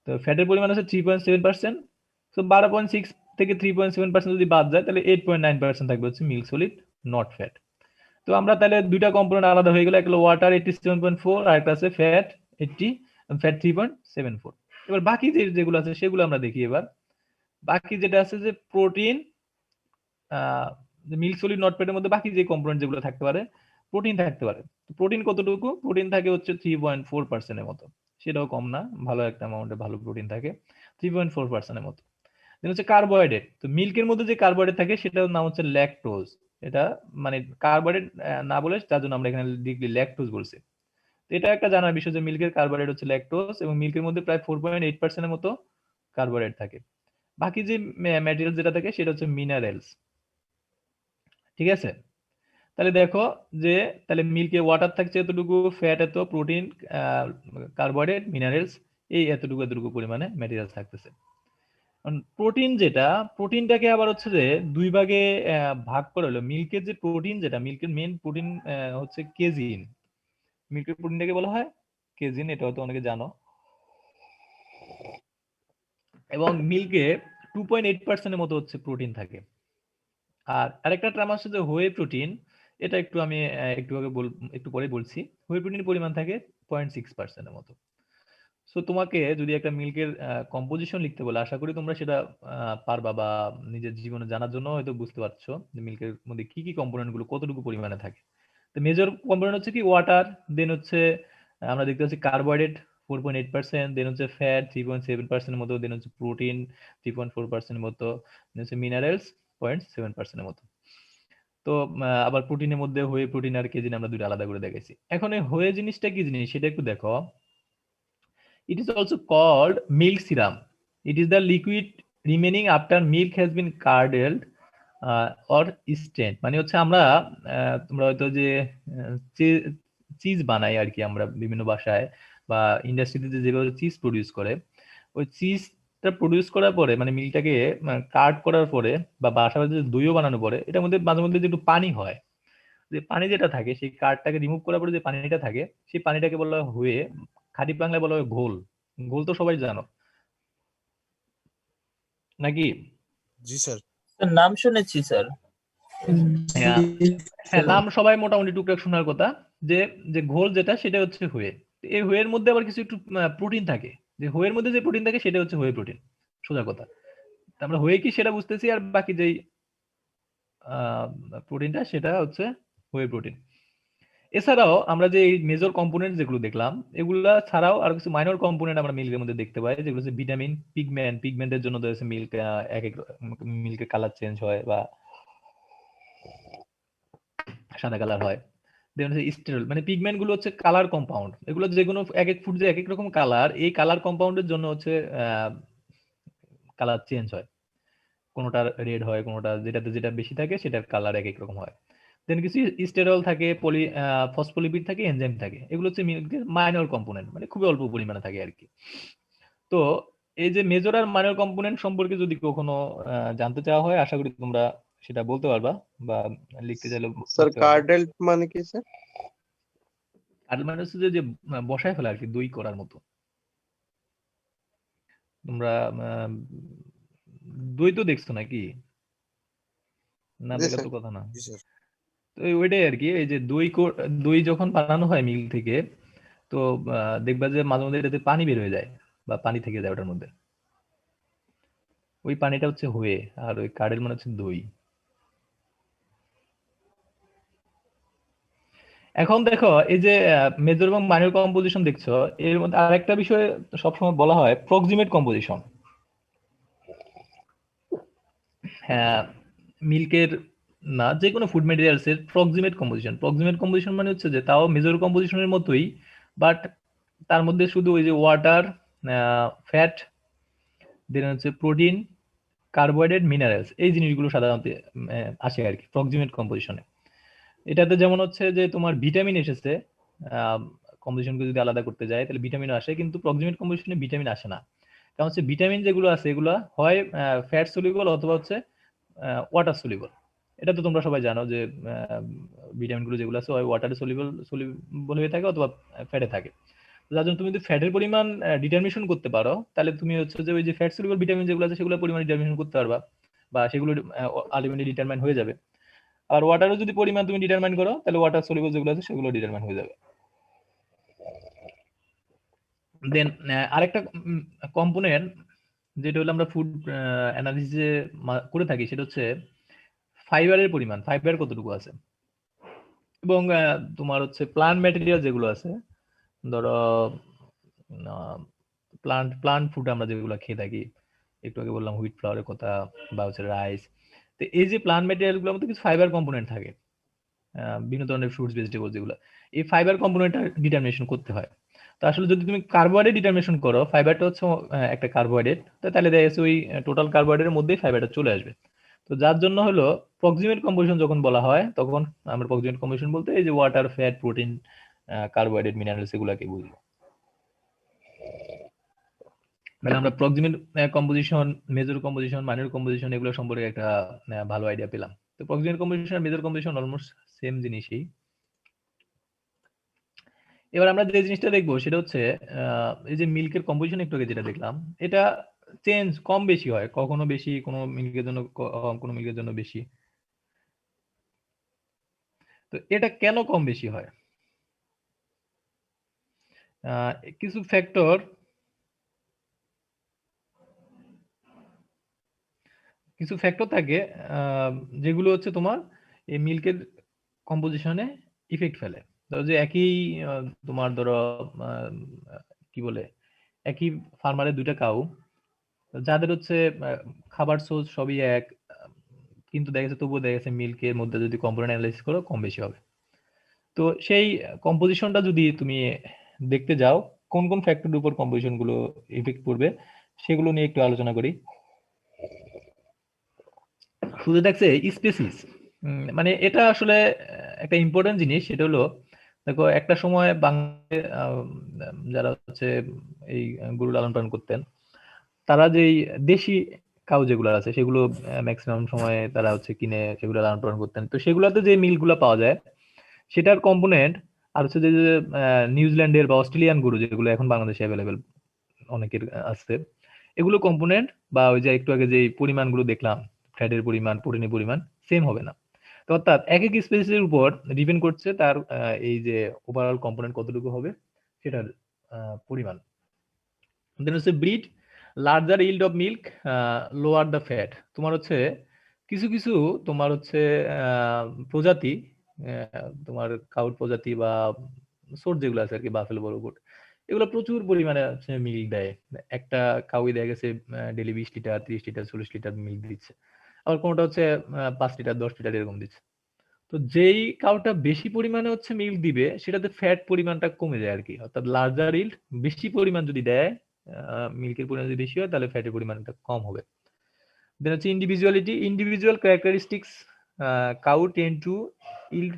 তো ফ্যাটের পরিমাণ আছে 3.7%। তো 12.6 থেকে 3.7% যদি বাদ যায় তাহলে 8.9% থাকবে হচ্ছে মিল্ক সলিড নট ফ্যাট। তো আমরা তাহলে দুইটা কম্পোনেন্ট আলাদা হয়ে গেল, একটা ওয়াটার 87.4 আর একটা আছে ফ্যাট 3.74। এবার বাকি যেগুলো আছে সেগুলো আমরা দেখি। এবার বাকি যেটা আছে যে প্রোটিন, মিল্ক সলিড নট ফ্যাটের মধ্যে বাকি যে কম্পোনেন্ট যেগুলো থাকতে পারে, প্রোটিন থাকতে পারে। প্রোটিন কতটুকু? প্রোটিন থাকে হচ্ছে 3.4%-এর মতো, সেটাও কম না, ভালো একটা অ্যামাউন্টে ভালো প্রোটিন থাকে 3.4%-এর মতো। দেন হচ্ছে কার্বোহাইড্রেট। তো মিল্কের মধ্যে যে কার্বোহাইড্রেট থাকে সেটার নাম হচ্ছে ল্যাকটোজ। এটা মানে কার্বোহাইড্রেট না বলে তার জন্য আমরা এখানে লিখলি ল্যাকটোজ বলছি। তো এটা একটা জানার বিষয় যে মিল্কের কার্বোহাইড্রেট হচ্ছে ল্যাকটোজ, এবং মিল্কের মধ্যে প্রায় 4.8%-এর মতো কার্বোহাইড্রেট থাকে। বাকি যে ম্যাটেরিয়াল যেটা থাকে সেটা হচ্ছে মিনারেলস। ঠিক আছে? তাহলে দেখো যে তাহলে মিল্কে ওয়াটার থাকছে এতটুকু, ফ্যাট এত, প্রোটিন, কার্বোহাইড্রেট, মিনারেলস, এই এতটুকু এতটুকু পরিমাণে ম্যাটেরিয়ালস থাকতেছে। প্রোটিন যেটা, প্রোটিনটাকে আবার হচ্ছে যে দুই ভাগে ভাগ করে হলো। মিল্কের যে প্রোটিন, যেটা মিল্কের মেন প্রোটিন হচ্ছে কেজিন। মিল্কের প্রোটিনটাকে বলা হয় কেজিন, এটা হয়তো অনেকে জানো। এবং মিল্কে 2.8%-এর মতো হচ্ছে প্রোটিন থাকে। আর আরেকটা টার্ম আছে যে হোয়ে প্রোটিন, এটা একটু আমি একটু পরে বলছি। হোয়ে প্রোটিনের পরিমাণ থাকে 0.6%-এর মতো। সো তোমাকে যদি একটা মিল্কের কম্পোজিশন লিখতে বলে, আশা করি তোমরা সেটা পারবা, বা নিজের জীবনে জানার জন্য হয়তো বুঝতে পারছো যে মিল্কের মধ্যে কি কি কম্পোনেন্ট গুলো কতটুকু পরিমাণে থাকে। তো মেজর কম্পোনেন্ট হচ্ছে কি ওয়াটার, দেন হচ্ছে আমরা দেখতে পাচ্ছি কার্বোহাইড্রেট 4.8%, দেন হচ্ছে ফ্যাট 3.7%-এর মতো, দেন হচ্ছে প্রোটিন 3.4%-এর মতো, দেন হচ্ছে মিনারেলস 0.7%-এর মতো। তো আবার প্রোটিনের মধ্যে হোয়ে প্রোটিন আর কেজিন আমরা দুটো আলাদা করে দেখাইছি। এখন এই হোয়ে জিনিসটা কি জিনিস সেটা একটু দেখো। It is also called milk serum. It is the liquid remaining after milk has been curdled or strained. মানে হচ্ছে আমরা তোমরা হয়তো যে চিজ বানাই আর কি আমরা বিভিন্ন বাসায় বা ইন্ডাস্ট্রিতে যেভাবে চিজ প্রডিউস করে, ওই চিজটা প্রডিউস করার পরে মানে মিল্কটাকে কাট করার পরে বা বাসায় যে দইও বানানোর পরে, এটার মধ্যে মাঝে মধ্যে যে একটু পানি হয়, যে পানি যেটা থাকে সেই কার্ডটাকে রিমুভ করার পরে যে পানিটা থাকে সেই পানিটাকে বলা হয় হুয়ে, খাঁটি বাংলায় বলা হয় ঘোল। ঘোল তো সবাই জানো নাকি? জি স্যার। স্যার নাম শুনেছি স্যার। হ্যাঁ, হ্যাঁ, নাম সবাই মোটামুটি টুকটাক শোনার কথা। যে যে ঘোল যেটা সেটা হচ্ছে হুয়ে। এই হুয়ের মধ্যে আবার কিছু একটু প্রোটিন থাকে, যে হুয়ের মধ্যে যে প্রোটিন থাকে সেটা হচ্ছে হুয়ে প্রোটিন, সোজা কথা। তা আমরা হুয়ে কি সেটা বুঝতেছি, আর বাকি যেই প্রোটিনটা সেটা হচ্ছে হুয়ে প্রোটিন। এছাড়াও আমরা যে এই মেজর কম্পোনেন্ট যেগুলো দেখলাম, এগুলা ছাড়াও আরো কিছু মাইনর কম্পোনেন্ট আমরা মিল্কের মধ্যে দেখতে পাই, যেগুলো হচ্ছে ভিটামিন, পিগমেন্টের জন্য মিল্ক এক এক মিল্কের কালার চেঞ্জ হয় বা সাদা কালার হয়। দেন হচ্ছে স্টেরল, মানে পিগমেন্ট গুলো হচ্ছে কালার কম্পাউন্ড, এগুলো যেগুলো এক এক ফুড যে এক এক রকম কালার, এই কালার কম্পাউন্ডের জন্য হচ্ছে কালার চেঞ্জ হয়, কোনোটার রেড হয়, কোনোটা যেটাতে যেটা বেশি থাকে সেটার কালার এক এক রকম হয়। দেন কিছু স্টেরল থাকে, ফসফোলিপিড থাকে, এনজাইম থাকে, এগুলো হচ্ছে মিল্কের মাইনর কম্পোনেন্ট, মানে খুবই অল্প পরিমাণে থাকে আর কি। তো এই যে মেজর আর মাইনর কম্পোনেন্ট সম্পর্কে যদি কখনো জানতে চাওয়া হয়, আশা করি তোমরা সেটা বলতে পারবা বা লিখতে চাইলে স্যার লিখতে পারবা। কার্ডেল মানে কি স্যার? কার্ডেল মানে হচ্ছে যে বসায় ফেলা আর কি, দই করার মতো। তোমরা দই তো দেখছো নাকি? না জি দেখলে স্যার। তো কথা না। জি স্যার। তো ওইটাই আর কি, এই যে দই যখন বানানো হয় মিল থেকে, তো দেখবা যে মাঝে মধ্যে এটাতে পানি বের হয়ে যায় বা পানি থেকে যায় ওটার মধ্যে, ওই পানিটা হচ্ছে হয়ে, আর ওই কার্ডেল মানে হচ্ছে দই। এখন দেখো এই যে মেজর এবং মাইনর কম্পোজিশন দেখছো, এর মধ্যে আরেকটা বিষয় সবসময় বলা হয় প্রক্সিমেট কম্পোজিশন। হ্যাঁ, মিল্কের না, যে কোনো ফুড ম্যাটেরিয়ালস এর প্রক্সিমেট কম্পোজিশন। প্রক্সিমেট কম্পোজিশন মানে হচ্ছে যে তাও মেজর কম্পোজিশনের মতোই, বাট তার মধ্যে শুধু ওই যে ওয়াটার, ফ্যাট, দেন হচ্ছে প্রোটিন, কার্বোহাইড্রেট, মিনারেলস, এই জিনিসগুলো সাধারণত আসে আর কি প্রক্সিমেট কম্পোজিশনে। এটাতে যেমন হচ্ছে যে তোমার ভিটামিন এসেছে, কম্পোজিশনকে যদি আলাদা করতে যায় তাহলে ভিটামিন আসে, কিন্তু প্রক্সিমেট কম্পোজিশনে ভিটামিন আসে না। কারণ হচ্ছে ভিটামিন যেগুলো আছে এগুলো হয় ফ্যাট সলিউবল অথবা হচ্ছে ওয়াটার সলিউবল। এটা তো তোমরা সবাই জানো যে ভিটামিনগুলো যেগুলো আছে হয় ওয়াটারে সলিউবল হয়ে থাকে অথবা ফ্যাটে থাকে। যার জন্য তুমি যদি ফ্যাটের পরিমাণ ডিটারমিনেশন করতে পারো, তাহলে তুমি হচ্ছে যে ওই যে ফ্যাট সলিউবল ভিটামিন যেগুলো আছে সেগুলো পরিমাণ ডিটারমিনেশন করতে পারবা, বা সেগুলো আলটিমেটলি ডিটারমাইন হয়ে যাবে। আর ওয়াটারও যদি পরিমাণ তুমি ডিটারমাইন করো, তাহলে ওয়াটার সলিউবল যেগুলো আছে সেগুলো ডিটারমাইন হয়ে যাবে। দেন আরেকটা কম্পোনেন্ট যেটা হলো আমরা ফুড অ্যানালিসিসে করে থাকি, সেটা হচ্ছে ফাইবারের পরিমাণ, ফাইবার কতটুকু আছে। এবং তোমার হচ্ছে প্লান্ট ম্যাটেরিয়াল যেগুলো আছে, ধরো প্লান্ট ফুড আমরা যেগুলো খেয়ে থাকি, একটু আগে বললাম হুইট ফ্লাওয়ারের কথা বা হচ্ছে রাইস। তো এই যে প্লান্ট ম্যাটেরিয়াল গুলোর মধ্যে কিছু ফাইবার কম্পোনেন্ট থাকে, বিভিন্ন ধরনের ফ্রুটস ভেজিটেবল যেগুলো, এই ফাইবার কম্পোনেন্টটা ডিটারমিনেশন করতে হয়। তো আসলে যদি তুমি কার্বোহাইড্রেট ডিটারমিনেশন করো, ফাইবারটা হচ্ছে একটা কার্বোহাইড্রেট, তো তাহলে দেখা যাচ্ছে ওই টোটাল কার্বোহাইড্রেটের মধ্যেই ফাইবারটা চলে আসবে। তো যার জন্য হলো প্রক্সিমেট কম্পোজিশন যখন বলা হয়, তখন আমরা প্রক্সিমেট কম্পোজিশন বলতে এই যে water, fat, protein, carbohydrate, minerals এগুলাকে বুঝবো। মানে আমরা proximate composition, major composition, minor composition এগুলো সম্পর্কে একটা ভালো আইডিয়া পেলাম। তো প্রক্সিমেট কম্পোজিশন আর মেজর কম্পোজিশন অলমোস্ট সেম জিনিসই। এবার আমরা যে জিনিসটা দেখবো সেটা হচ্ছে এই যে মিল্কের কম্পোজিশন একটু আগে যেটা দেখলাম, এটা চেঞ্জ কম বেশি হয়, কখনো বেশি, কোনো মিল্কের জন্য কম, কোনো মিল্কের জন্য বেশি। তো এটা কেন কম বেশি হয়? আহ, কিছু ফ্যাক্টর কিছু ফ্যাক্টর থাকে, আহ, যেগুলো হচ্ছে তোমার এই মিল্কের কম্পোজিশনে ইফেক্ট ফেলে। ধরো যে একই তোমার ধরো আহ, কি বলে, একই ফার্মারের দুইটা কাউ, যাদের হচ্ছে খাবার সোর্স সবই এক, কিন্তু দেখা গেছে তবুও দেখা গেছে মিল্কের মধ্যে যদি কম্পোনেন্ট অ্যানালাইসিস করো কম বেশি হবে। তো সেই কম্পোজিশনটা যদি তুমি দেখতে যাও, কোন কোন ফ্যাক্টরের উপর কম্পোজিশন গুলো ইফেক্ট পড়বে সেগুলো নিয়ে একটু আলোচনা করি। শুধু দেখছে স্পেসিস, মানে এটা আসলে একটা ইম্পর্টেন্ট জিনিস। সেটা হলো দেখো একটা সময় বাংলাদেশে যারা হচ্ছে এই গরু লালন পালন করতেন, তারা যেই দেশি কাউ যেগুলো আছে সেগুলো ম্যাক্সিমাম সময় তারা হচ্ছে কিনে সেগুলো লালন পালন করতেন। তো সেগুলোতে যে মিলগুলো পাওয়া যায় সেটার কম্পোনেন্ট, আর হচ্ছে যে যে, নিউজিল্যান্ডের বা অস্ট্রেলিয়ান গরু যেগুলো এখন বাংলাদেশে অ্যাভেলেবেল অনেকের আছে, এগুলো কম্পোনেন্ট বা ওই যে একটু আগে যে পরিমাণগুলো দেখলাম, ফ্যাটের পরিমাণ, প্রোটিনের পরিমাণ সেম হবে না। তো অর্থাৎ এক এক স্পেসিসের উপর ডিপেন্ড করছে তার এই যে ওভারঅল কম্পোনেন্ট কতটুকু হবে সেটার পরিমাণ। দেন হচ্ছে breed, larger yield of milk, lower the fat. তোমার হচ্ছে কিছু কিছু তোমার হচ্ছে প্রজাতি, তোমার কাউট প্রজাতি বা সোর্স যেগুলো আছে আর কি, বাফেলো, বড় গোট, এগুলো প্রচুর পরিমাণে হচ্ছে মিল্ক দেয়। একটা কাউই দেখা গেছে daily 20 litre, 30 litre, 40 litre milk দিচ্ছে। আবার কোনোটা হচ্ছে 5 লিটার, 10 লিটার এরকম দিচ্ছে। তো যেই কাউটা বেশি পরিমাণে হচ্ছে মিল্ক দিবে সেটাতে ফ্যাট পরিমাণটা কমে যায় আর কি। অর্থাৎ লার্জার ইল্ড বেশি পরিমাণ যদি দেয় মিল্কের পরিমাণ যদি বেশি হয় তাহলে ফ্যাটের পরিমাণটা কম হবে। দেন হচ্ছে individuality, individual characteristics, cow tend two yield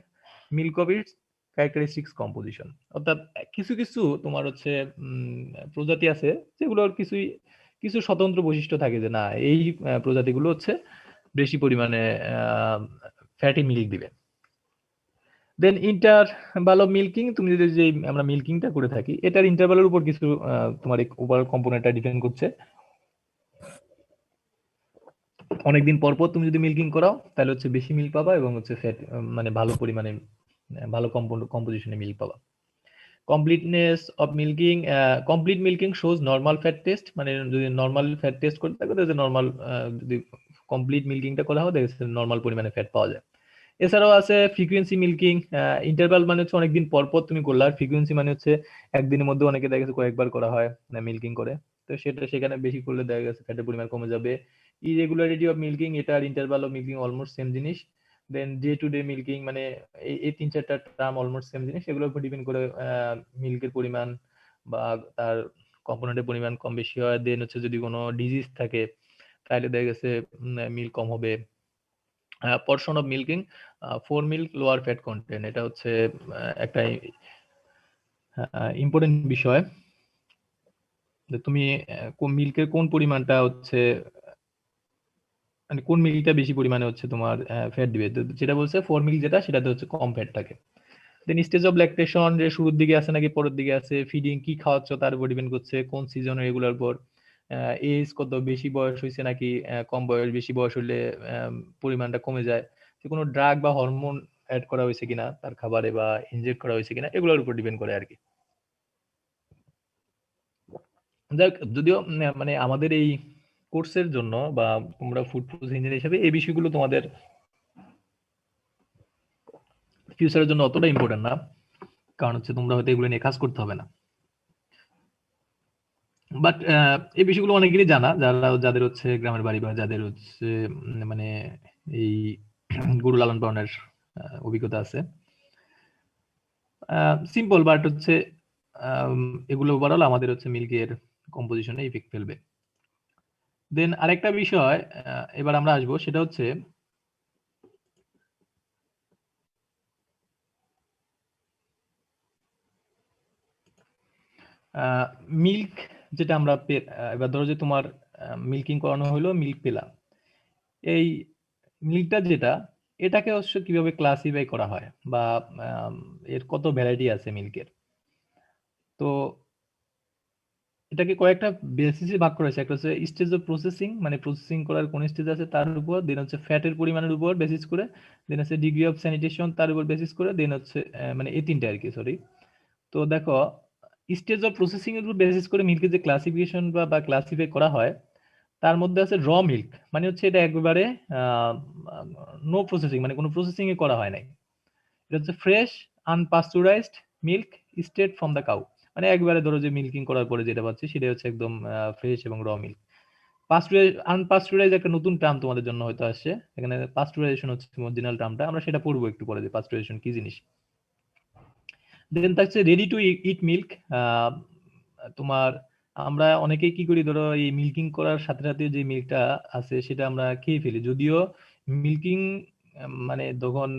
milk of its characteristics composition. অর্থাৎ কিছু কিছু তোমার হচ্ছে প্রজাতি আছে যেগুলোর কিছু স্বতন্ত্র বৈশিষ্ট্য থাকে যে না এই প্রজাতিগুলো হচ্ছে বেশি পরিমাণে ফ্যাটি মিল্ক দিবে। দেন ইন্টারভাল অফ মিল্কিং, তুমি যদি যে আমরা মিল্কিংটা করে থাকি এটার ইন্টারভালের উপর কিছু তোমার ওভারঅল কম্পোনেন্টটা ডিপেন্ড করছে। অনেকদিন পর পর তুমি যদি মিল্কিং করাও তাহলে হচ্ছে বেশি মিল্ক পাবা এবং হচ্ছে ফ্যাট মানে ভালো পরিমাণে ভালো কম্পোজিশনে মিল্ক পাবা। Completeness of milking, complete milking shows normal fat test, মানে যদি নর্মাল ফ্যাট টেস্ট করতে থাকে তাহলে নর্মাল, যদি কমপ্লিট মিল্কিংটা করা হয় দেখে নর্মাল পরিমাণে ফ্যাট পাওয়া যায়। এছাড়াও আছে ফ্রিকুয়েন্সি মিল্কিং, ইন্টারভাল মানে হচ্ছে অনেকদিন পর পর তুমি করলে, আর ফ্রিকুয়েন্সি মানে হচ্ছে একদিনের মধ্যে অনেকে দেখা গেছে কয়েকবার করা হয় মিল্কিং করে, তো সেখানে বেশি করলে দেখা গেছে ফ্যাটের পরিমাণ কমে যাবে। ইরেগুলারিটি অফ মিল্কিং, এটা আর interval of milking almost same জিনিস। Then day to day milking, মানে এই 3-4টা টার্ম অলমোস্ট সেম জিনিস, এগুলোর উপর ডিপেন্ড করে মিল্কের পরিমাণ বা তার কম্পোনেন্টের পরিমাণ কম বেশি হয়। দেন হচ্ছে যদি কোনো ডিজিজ থাকে তাহলে দেখা গেছে মিল্ক কম হবে। Portion of milking, four milk lower fat content, এটা হচ্ছে একটা ইম্পর্টেন্ট বিষয় যে তুমি মিল্কের কোন পরিমাণটা হচ্ছে মানে কোন মিল্কটা বেশি পরিমাণে হচ্ছে তোমার ফ্যাট দিবে। তো যেটা বলছে ফোর মিল্ক যেটা সেটাতে হচ্ছে কম ফ্যাট থাকে। দেন স্টেজ অফ ল্যাকটেশন, যে শুরুর দিকে আছে নাকি পরের দিকে আছে। ফিডিং, কি খাওয়াচ্ছ তার উপর ডিপেন্ড করছে, কোন সিজনে এগুলোর উপর। এজ কত, বেশি বয়স হয়েছে নাকি কম বয়স, বেশি বয়স হলে পরিমাণটা কমে যায়। যে কোনো ড্রাগ বা হরমোন অ্যাড করা হয়েছে কিনা তার খাবারে বা ইনজেক্ট করা হয়েছে কিনা এগুলোর উপর ডিপেন্ড করে আর কি। যাক, যদিও মানে আমাদের এই কোর্সের জন্য বা তোমরা ফুড প্রসেস ইঞ্জিনিয়ার হিসেবে এই বিষয়গুলো তোমাদের ফিউচারের জন্য অতটা ইম্পর্টেন্ট না, কারণ হচ্ছে তোমরা হয়তো এগুলো নিয়ে কাজ করতে হবে না। বাট এই বিষয়গুলো অনেকেরই জানা, যাদের হচ্ছে গ্রামের বাড়ি বা যাদের হচ্ছে মানে এই গরু লালন পালনের অভিজ্ঞতা আছে। সিম্পল, বাট হচ্ছে এগুলো ওভারঅল আমাদের হচ্ছে মিল্কের কম্পোজিশনে ইফেক্ট ফেলবে। দেন আরেকটা বিষয় এবার আমরা আসবো, সেটা হচ্ছে মিল্ক যেটা আমরা এবার ধরো যে তোমার মিল্কিং করানো হলো, মিল্ক পেলাম, এই মিল্কটা যেটা এটাকে অবশ্য কিভাবে ক্লাসিফাই করা হয় বা এর কত ভ্যারাইটি আছে মিল্কের। তো এটাকে কয়েকটা বেসিসে ভাগ করা হয়েছে। একটা হচ্ছে স্টেজ অফ প্রসেসিং, মানে প্রসেসিং করার কোন স্টেজ আছে তার উপর, দেন হচ্ছে ফ্যাটের পরিমাণের উপর বেসিস করে, দেন হচ্ছে ডিগ্রি অফ স্যানিটেশন তার উপর বেসিস করে, দেন হচ্ছে মানে এই তিনটা আর কি, সরি। তো দেখো, স্টেজ অফ প্রসেসিং এর উপর বেসিস করে মিল্কের যে ক্লাসিফিকেশন বা ক্লাসিফাই করা হয় তার মধ্যে আছে র মিল্ক, মানে হচ্ছে এটা একেবারে নো প্রসেসিং, মানে কোনো প্রসেসিং এ করা হয় নাই। এটা হচ্ছে fresh unpasteurised milk straight from the cow, মানে একবারে ধরো যে মিল্কিং করার পরে যেটা পাচ্ছি সেটা হচ্ছে একদম ফ্রেশ এবং র মিল্ক। আনপাস্টুরাইজ একটা নতুন টার্ম তোমাদের জন্য হয়তো আসছে, এখানে পাস্টুরাইজেশন হচ্ছে অরিজিনাল টার্মটা, আমরা সেটা পড়বো একটু পরে যে পাস্টুরাইজেশন কি জিনিস। দেন থাকছে রেডি টু ইট মিল্ক। তোমার আমরা অনেকেই কি করি, ধরো এই মিল্কিং করার সাথে সাথে যে মিল্কটা আছে সেটা আমরা খেয়ে ফেলি, যদিও মিল্কিং মানে যখন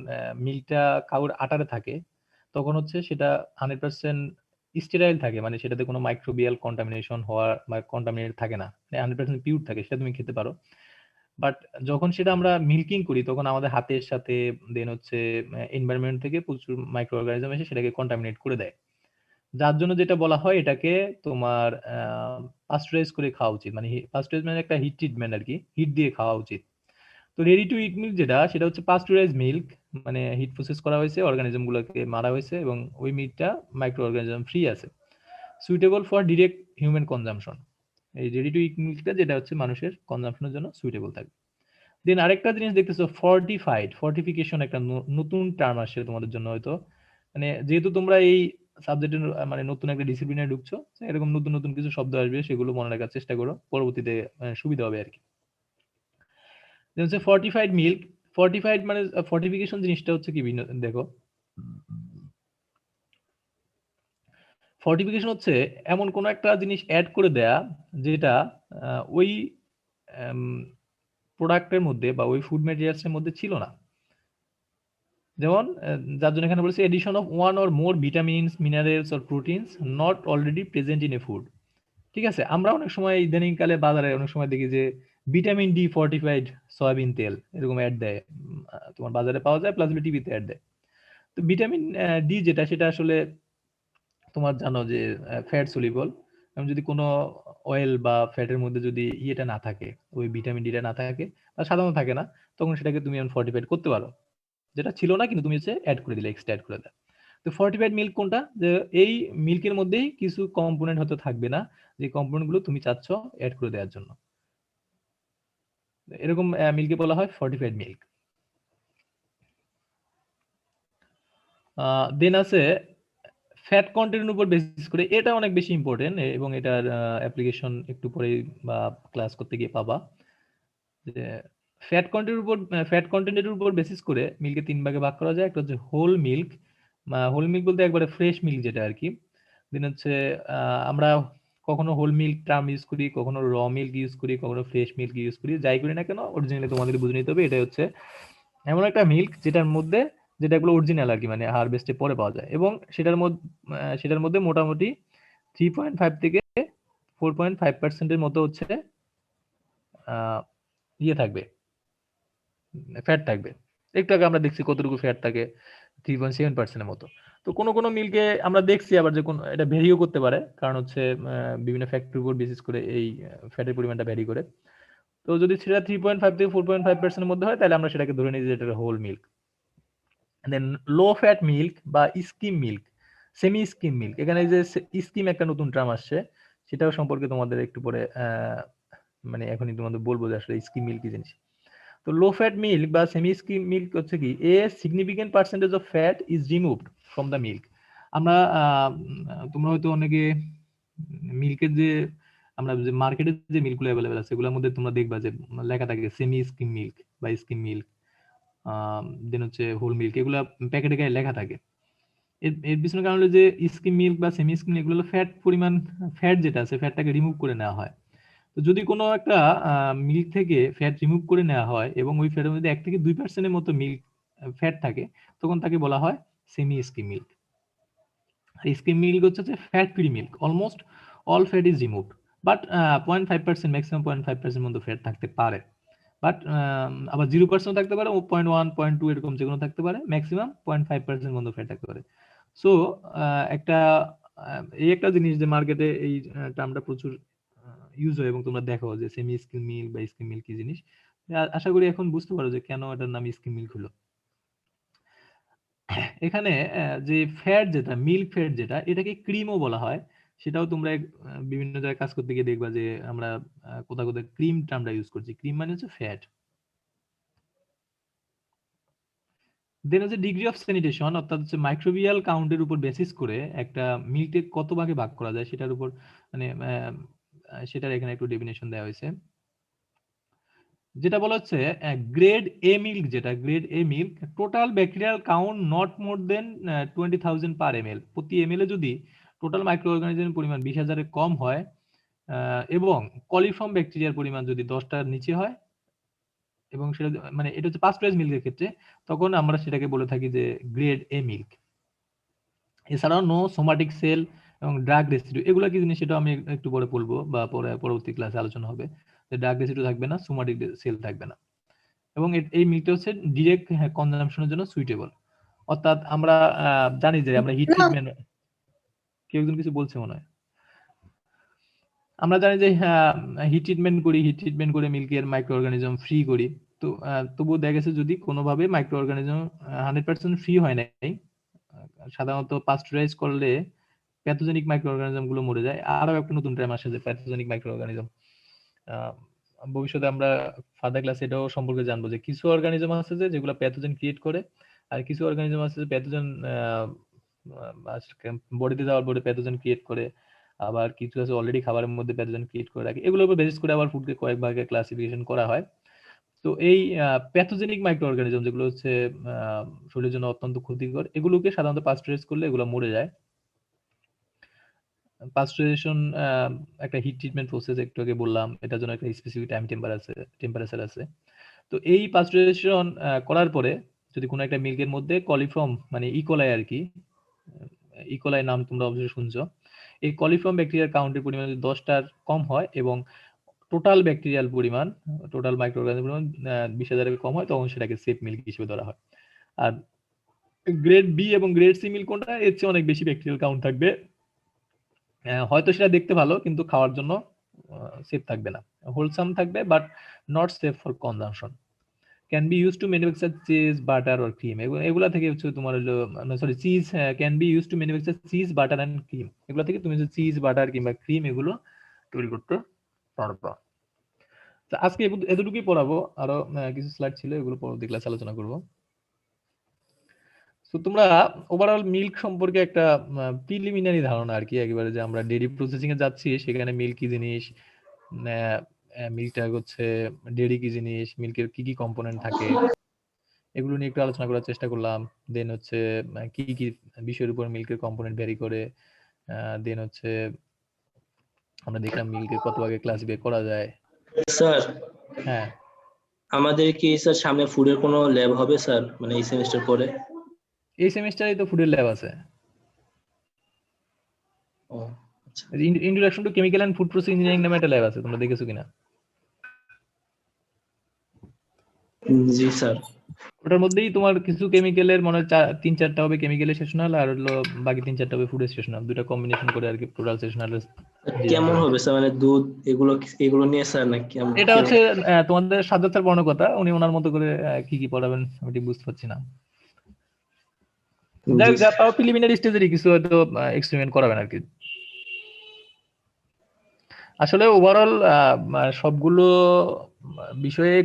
মিল্কটা কাউর আটারে থাকে তখন হচ্ছে সেটা 100% স্টেরাইল থাকে, মানে সেটাতে কোনো মাইক্রোবিয়াল কন্টামিনেশন হওয়ার বা কন্টামিনেট থাকে না, 100% পিওর থাকে, সেটা তুমি খেতে পারো। বাট যখন সেটা আমরা মিল্কিং করি তখন আমাদের হাতের সাথে দেন হচ্ছে এনভায়রনমেন্ট থেকে প্রচুর মাইক্রো অর্গানিজম এসে সেটাকে কন্টামিনেট করে দেয়, যার জন্য যেটা বলা হয় এটাকে তোমার পাস্টুরাইজ করে খাওয়া উচিত, মানে পাস্টুরাইজ মানে একটা হিট ট্রিটমেন্ট আর কি, হিট দিয়ে খাওয়া উচিত। তো রেডি টু ইট মিল্ক যেটা সেটা হচ্ছে পাস্টুরাইজ মিল্ক, মানে হিট প্রসেস করা হয়েছে, অর্গানিজম গুলোকে মারা হয়েছে এবং ওই মিল্কটা মাইক্রো অর্গানিজম ফ্রি আছে, suitable for direct human consumption. এই রেডি টু ইট মিল্কটা যেটা হচ্ছে মানুষের কনজাম্পশনের জন্য সুইটেবল থাকবে। দেন আরেকটা জিনিস দেখতেছো ফর্টিফাইড, ফর্টিফিকেশন একটা নতুন টার্ম আসছে তোমাদের জন্য হয়তো, মানে যেহেতু তোমরা এই সাবজেক্টের মানে নতুন একটা ডিসিপ্লিনে ঢুকছো, এরকম নতুন নতুন কিছু শব্দ আসবে, সেগুলো মনে রাখার চেষ্টা করো, পরবর্তীতে সুবিধা হবে আর কি। হচ্ছে ফর্টিফাইড মিল্ক। ফর্টিফাইড মানে ফর্টিফিকেশন জিনিসটা হচ্ছে কি ভিন্ন, দেখো ফর্টিফিকেশন হচ্ছে এমন কোন একটা জিনিস অ্যাড করে দেয়া যেটা ওই প্রোডাক্টের মধ্যে বা ওই ফুড ম্যাটেরিয়ালস এর মধ্যে ছিল না। যেমন যার জন্য এখানে বলেছে edition of one or more vitamins, minerals or proteins not already present in a food. ঠিক আছে, আমরা অনেক সময় ইদানিং কালে বাজারে অনেক সময় দেখি যে ভিটামিন ডি ফর্টিফাইড সয়াবিন তেল এরকম অ্যাড দেয়, তোমার বাজারে পাওয়া যায়, প্লাস টিভিতে অ্যাড দেয়। তো ভিটামিন ডি যেটা, সেটা আসলে তোমার জানো যে ফ্যাট সলিবল। এবং যদি কোনো অয়েল বা ফ্যাটের মধ্যে যদি ইয়েটা না থাকে, ওই ভিটামিন ডিটা না থাকে বা সাধারণত থাকে না, তখন সেটাকে তুমি ফর্টিফাইড করতে পারো, যেটা ছিল না কিন্তু তুমি হচ্ছে অ্যাড করে দিলে, এক্সট্রা অ্যাড করে দাও। তো ফর্টিফাইড মিল্ক কোনটা, যে এই মিল্কের মধ্যেই কিছু কম্পোনেন্ট হয়তো থাকবে না, যে কম্পোনেন্ট গুলো তুমি চাচ্ছ অ্যাড করে দেওয়ার জন্য, এরকম মিল্কে বলা হয় ফর্টিফাইড মিল্ক। দেন আছে ফ্যাট কন্টেন্টের উপর বেসিস করে, এটা অনেক বেশি ইম্পর্টেন্ট এবং এটার অ্যাপ্লিকেশন একটু পরে বা ক্লাস করতে গিয়ে পাবা। যে ফ্যাট কন্টেন্টের উপর বেসিস করে মিল্কে 3 ভাগে ভাগ করা যায়। একটা হচ্ছে হোল মিল্ক। হোল মিল্ক বলতে একবারে ফ্রেশ মিল্ক যেটা আর কি। দেন হচ্ছে আমরা কখনো হোল মিল্ক টার্ম ইউজ করি, কখনো র মিল্ক ইউজ করি, কখনো ফ্রেশ মিল্ক ইউজ করি, যাই করি না কেন অরিজিনালি তোমাদের বুঝে নিতে হবে এটা হচ্ছে এমন একটা মিল্ক যেটার মধ্যে, যেটা এগুলো অরিজিনাল আর কি, মানে হারভেস্টে পরে পাওয়া যায়, এবং সেটার মধ্যে মোটামুটি 3.5 থেকে 4.5% মতো হচ্ছে ইয়ে থাকবে, ফ্যাট থাকবে। একটু আগে আমরা দেখছি কতটুকু ফ্যাট থাকে, 3.7% মতো। তো কোনো কোনো মিল্কে আমরা দেখছি আবার যে কোন এটা ভেরিও করতে পারে, কারণ হচ্ছে বিভিন্ন ফ্যাক্টরির উপর বেসিস করে এই ফ্যাটের পরিমাণটা ভ্যারি করে। তো যদি সেটা 3.5 থেকে 4.5% মধ্যে হয়, তাহলে আমরা সেটাকে ধরে নিই যে এটা হোল মিল্ক। দেন লো ফ্যাট মিল্ক বা scheme milk, semi scheme milk. এখানে যে স্কিম একটা নতুন টার্ম আসছে, সেটাও সম্পর্কে তোমাদের একটু পরে মানে এখনই তোমাদের বলবো যে আসলে স্কিম মিল্ক কি জিনিস। তো লো ফ্যাট মিল্ক বা সেমি স্কিম মিল্ক হচ্ছে কি, a significant percentage of fat is removed from the milk. আমরা তোমরা হয়তো অনেকে মিল্কের যে আমরা যে মার্কেটে যে মিল্কগুলো অ্যাভেলেবেল আছে সেগুলোর মধ্যে তোমরা দেখবা যে লেখা থাকে সেমি স্কিম মিল্ক বা স্কিম মিল্ক, দেন হচ্ছে হোল মিল্ক, এগুলো প্যাকেটে গায়ে লেখা থাকে। এর পিছনে কারণ হলো যে স্কিম মিল্ক বা সেমি স্কিম এগুলো ফ্যাট পরিমাণ, ফ্যাট যেটা আছে ফ্যাটটাকে রিমুভ করে নেওয়া হয়। তো যদি কোনো একটা মিল্ক থেকে ফ্যাট রিমুভ করে নেওয়া হয় এবং ওই ফ্যাটের মধ্যে 1 থেকে 2% মতো মিল্ক ফ্যাট থাকে, তখন তাকে বলা হয় সেমি স্কিম মিল্ক। আর স্কিম মিল্ক হচ্ছে যে fat free milk, almost all fat is removed, but 0.5%, maximum 0.5% মতো ফ্যাট থাকতে পারে। বাট আবার 0% থাকতে পারে, 0.1, 0.2 এরকম যেকোনো থাকতে পারে, ম্যাক্সিমাম 0.5% মতো ফ্যাট থাকতে পারে। সো একটা এই একটা জিনিস যে মার্কেটে এই টার্মটা প্রচুর ইউজ হয় এবং তোমরা দেখো যে সেমি স্কিম মিল্ক বা স্কিম মিল্ক কি জিনিস। আশা করি এখন বুঝতে পারো যে কেন এটার নাম স্কিম মিল্ক হলো। এখানে যে ফ্যাট যেটা, মিল্ক ফ্যাট যেটা, এটাকে ক্রিমও বলা হয়। সেটাও তোমরা বিভিন্ন জায়গায় কাজ করতে গিয়ে দেখবা যে আমরা কোথাও কোথাও ক্রিম টার্মটা ইউজ করছি। ক্রিম মানে হচ্ছে ফ্যাট। দেন হচ্ছে ডিগ্রি অফ স্যানিটেশন, অর্থাৎ হচ্ছে মাইক্রোবিয়াল কাউন্টের উপর বেসিস করে একটা মিল্ককে কত ভাগে ভাগ করা যায় সেটার উপর, মানে সেটার এখানে একটু ডেফিনেশন দেওয়া হয়েছে। যেটা বলা হচ্ছে গ্রেড এ মিল্ক, যেটা grade A milk, total bacterial count not more than 20,000 per ML. প্রতি এমএল এ যদি টোটাল মাইক্রো অর্গানিজমের পরিমাণ 20,000-এর কম হয় এবং কলিফর্ম ব্যাকটেরিয়ার পরিমাণ যদি 10টার নিচে হয়, এবং সেটা মানে এটা হচ্ছে পাস্টুরাইজ মিল্কের ক্ষেত্রে, তখন আমরা সেটাকে বলে থাকি যে গ্রেড এ মিল্ক। এছাড়াও নো সোমাটিক সেল এবং ড্রাগ রেসিডিউ, এগুলো কি জিনিস সেটা আমি একটু পরে বলবো বা পরবর্তী ক্লাসে আলোচনা হবে, যে ড্রাগ রেসিডিউ থাকবে না, সোমাটিক সেল থাকবে না, এবং এই মিল্কটা হচ্ছে ডিরেক্ট কনজাম্পশনের জন্য সুইটেবল। অর্থাৎ আমরা জানি যে আমরা হিট ট্রিটমেন্ট, কেউ একজন কিছু বলছে মনে হয়, আমরা জানি যে হিট ট্রিটমেন্ট করে মিল্কের মাইক্রো অর্গানিজম ফ্রি করি। তো তবুও দেখা গেছে যদি কোনোভাবে মাইক্রো অর্গানিজম 100% ফ্রি হয় নাই, সাধারণত পাস্টুরাইজ করলে প্যাথোজেনিক মাইক্রো অর্গানিজম গুলো মরে যায়। আরো একটা নতুন টার্ম আসে যে প্যাথোজেনিক মাইক্রো অর্গানিজম। ভবিষ্যতে আমরা ফার্দার ক্লাসে এটাও সম্পর্কে জানবো যে কিছু অর্গানিজম আছে যে যেগুলো প্যাথোজেন ক্রিয়েট করে, আর কিছু অর্গানিজম আছে যে প্যাথোজেন বডিতে যাওয়ার পরে প্যাথোজেন ক্রিয়েট করে, আবার কিছু আছে অলরেডি খাবারের মধ্যে প্যাথোজেন ক্রিয়েট করে রাখে। এগুলোর উপর বেসিস করে আবার ফুডকে কয়েক ভাগে ক্লাসিফিকেশন করা হয়। তো এই প্যাথোজেনিক মাইক্রো অর্গানিজম যেগুলো হচ্ছে শরীরের জন্য অত্যন্ত ক্ষতিকর, এগুলোকে সাধারণত পাস্টুরাইজ করলে এগুলো মরে যায়। পাস্টুরাইজেশন একটা হিট ট্রিটমেন্ট প্রসেস একটু আগে বললাম, এটার জন্য একটা স্পেসিফিক টাইম টেম্পারেচার আছে। তো এই পাস্টুরাইজেশন করার পরে যদি কোনো একটা মিল্কের মধ্যে কলিফর্ম মানে ইকোলাই আর কি, ইকোলাই নাম তোমরা অবশ্যই শুনছো, এই কলিফর্ম ব্যাকটেরিয়ার কাউন্টের পরিমাণ যদি 10টার কম হয় এবং টোটাল ব্যাকটেরিয়াল পরিমাণ, টোটাল মাইক্রোঅর্গানিজমের পরিমাণ 20,000-এর কম হয়, তখন সেটাকে সেফ মিল্ক হিসেবে ধরা হয়। আর গ্রেড বি এবং গ্রেড সি মিল্ক কোনটা, এর চেয়ে অনেক বেশি ব্যাকটেরিয়াল কাউন্ট থাকবে, হয়তো সেটা দেখতে ভালো কিন্তু খাওয়ার জন্য সেফ থাকবে না, হোলসাম থাকবে but not safe for consumption. Can be use to manufacture cheese, butter or cream, এগুলা থেকে হচ্ছে তোমার হলো sorry cheese, can be use to manufacture cheese, butter and cream, এগুলা থেকে তুমি চিজ, বাটার কিংবা ক্রিম এগুলো তৈরি করতে পারবা। তো আজকে এতটুকুই পড়াবো, আরো কিছু স্লাইড ছিল, এগুলো পরবর্তী ক্লাসে আলোচনা করবো। তো তোমরা ওভারঅল মিল্ক সম্পর্কে একটা প্রিলিমিনারি ধারণা আর কি, একেবারে যে আমরা ডেইরি প্রসেসিং এ যাচ্ছি, সেখানে মিল্ক কি জিনিস, মিল্কটা হচ্ছে ডেইরি কি জিনিস, মিল্কের কি কি কম্পোনেন্ট থাকে, এগুলো নিয়ে একটু আলোচনা করার চেষ্টা করলাম। দেন হচ্ছে কি কি বিষয়ের উপর মিল্কের কম্পোনেন্ট ভ্যারি করে, দেন হচ্ছে আমরা দেখলাম মিল্কের কত ভাগে ক্লাসিফাই করা যায়। স্যার হ্যাঁ, আমাদের কি স্যার সামনে ফুডের কোনো ল্যাব হবে স্যার, মানে এই সেমিস্টার পরে? এই সেমিস্টারে তো ফুডের ল্যাব আছে, ও আচ্ছা, introduction to chemical and food process engineering নামে একটা ল্যাব আছে, তোমরা দেখেছো কিনা? জি স্যার। ওটার মধ্যেই তোমার কিছু কেমিক্যালের মনে হয় 3-4টা হবে কেমিক্যালের সেশনাল, আর হলো বাকি 3-4টা হবে ফুডের সেশনাল, দুইটা কম্বিনেশন করে আর কি টোটাল সেশনাল ডিজাইন কেমন করা। হবে স্যার, মানে দুধ এগুলো নিয়ে স্যার, না কেমন? এটা হচ্ছে তোমাদের সাজ্জাদ স্যার পড়ানোর কথা, উনি ওনার মতো করে কি কি পড়াবেন আমি ঠিক বুঝতে পারছি না। যাই হোক, তাও প্রিলিমিনারি স্টেজেরই কিছু হয়তো এক্সপেরিমেন্ট করাবেন আর কি। আসলে ওভারঅল সবগুলো বিষয়ে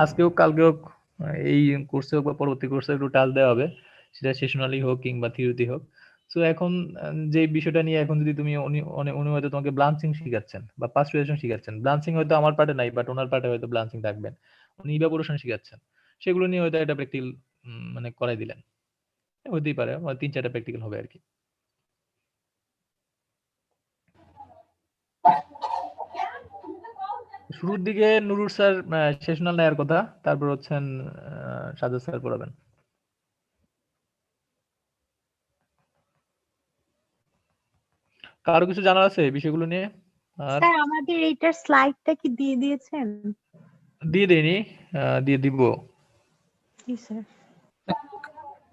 আজকেও কালকেও এই কোর্সে হোক বা পরবর্তী কোর্সে একটু টাচ দেওয়া হবে, সেটা সেশনালি হোক কিংবা থিওরিতে হোক। সো এখন যে বিষয়টা নিয়ে এখন যদি তুমি উনি হয়তো তোমাকে ব্লাঞ্চিং শিখাচ্ছেন বা পাস্টুরেশন শিখাচ্ছেন, ব্লাঞ্চিং হয়তো আমার পার্টে নাই বাট ওনার পার্টে হয়তো ব্লাঞ্চিং থাকবেন, উনি ইভাপোরেশন শিখাচ্ছেন, সেগুলো নিয়ে হয়তো একটা প্র্যাকটিক্যাল মানে করাই দিলেন, হতেই পারে 3-4টা প্র্যাকটিক্যাল হবে আর কি। শুরুর দিকে নুরুল স্যার সেশনাল নেয়ার কথা, তারপর হচ্ছেন সাজ্জাদ স্যার পড়াবেন। কারো কিছু জানার আছে এই বিষয়গুলো নিয়ে? আর স্যার আমাদের এইটার স্লাইডটা কি দিয়ে দিয়েছেন? দিয়ে দেয়নি, দিয়ে দিব। জি স্যার।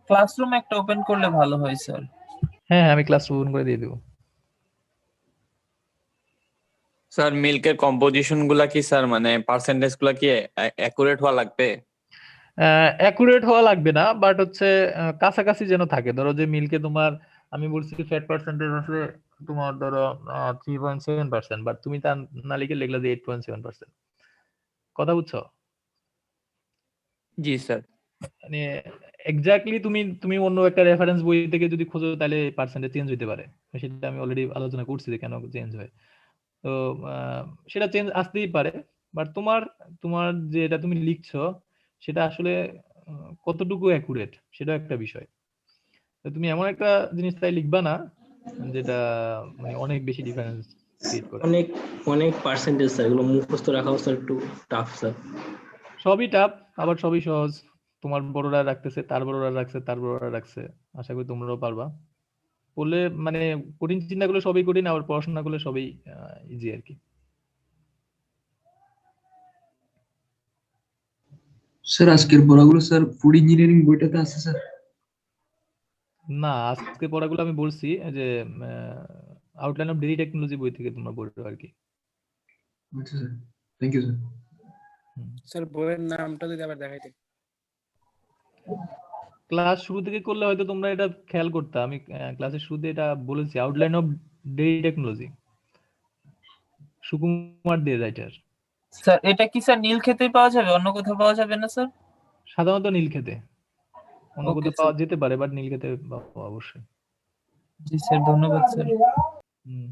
ক্লাসরুম একটা ওপেন করলে ভালো হয় স্যার। হ্যাঁ হ্যাঁ, আমি ক্লাস ওপেন করে দিয়ে দেবো। স্যার মিল্কের কম্পোজিশন গুলা কি স্যার, মানে পার্সেন্টেজ গুলা কি অ্যাকুরেট হওয়া লাগবে? অ্যাকুরেট হওয়া লাগবে না, বাট হচ্ছে কাছাকাছি যেন থাকে। ধরো যে মিল্কে তোমার আমি বলছি ফ্যাট পার্সেন্টেজ আছে তোমার ধরো 3.7%, বাট তুমি তা না লিখে লিখলে যে 8.7%। কথা বুঝছো? জি স্যার। মানে এক্স্যাক্টলি তুমি তুমি অন্য একটা রেফারেন্স বই থেকে যদি খোঁজো তাহলে পার্সেন্টেজ চেঞ্জ হতে পারে, সেটা আমি অলরেডি আলোচনা করছি যে কেন চেঞ্জ হয়। তো সেটা চেঞ্জ আসতেই পারে, বাট তোমার তোমার যেটা তুমি লিখছো সেটা আসলে কতটুকু অ্যাকুরেট সেটা একটা বিষয়। তো তুমি এমন একটা জিনিস তাই লিখবা না যেটা মানে অনেক বেশি ডিফারেন্স ক্রিয়েট করে। অনেক অনেক পার্সেন্টেজ স্যার, এগুলো মুখস্থ রাখাও স্যার একটু টাফ স্যার। সবই টাফ, আবার সবই সহজ। তোমার বড়রা রাখতেছে, তার বড়রা রাখছে, তার বড়রা রাখছে, আশা করি তোমরাও পারবা। পড়লে মানে কঠিন চিন্তাগুলো সবই কঠিন, আবার পড়াশোনা করলে সবই ইজি আর কি। স্যার আজকের পড়াগুলো স্যার ফুড ইঞ্জিনিয়ারিং বইটাতে আছে স্যার? না, আজকে পড়াগুলো আমি বলছি যে আউটলাইন অফ ডেইরি টেকনোলজি বই থেকে তোমরা পড়বে আর কি। আচ্ছা sir, thank you sir. Sir বইয়ের নামটা যদি আবার দেখাইতেন। ক্লাস শুরু থেকে করলে হয়তো তোমরা এটা খেয়াল করতে, আমি ক্লাসের শুরুতে এটা বলেছি, outline of dairy technology, Sukumar De writer. Sir এটা কি স্যার নীল খেতেই পাওয়া যাবে, অন্য কোথাও পাওয়া যাবে না স্যার? সাধারণত নীল খেতে, অন্য ওকে কোথাও পাওয়া যেতে পারে বাট নীল খেতে পাবো অবশ্যই। জি স্যার, ধন্যবাদ স্যার। হুম,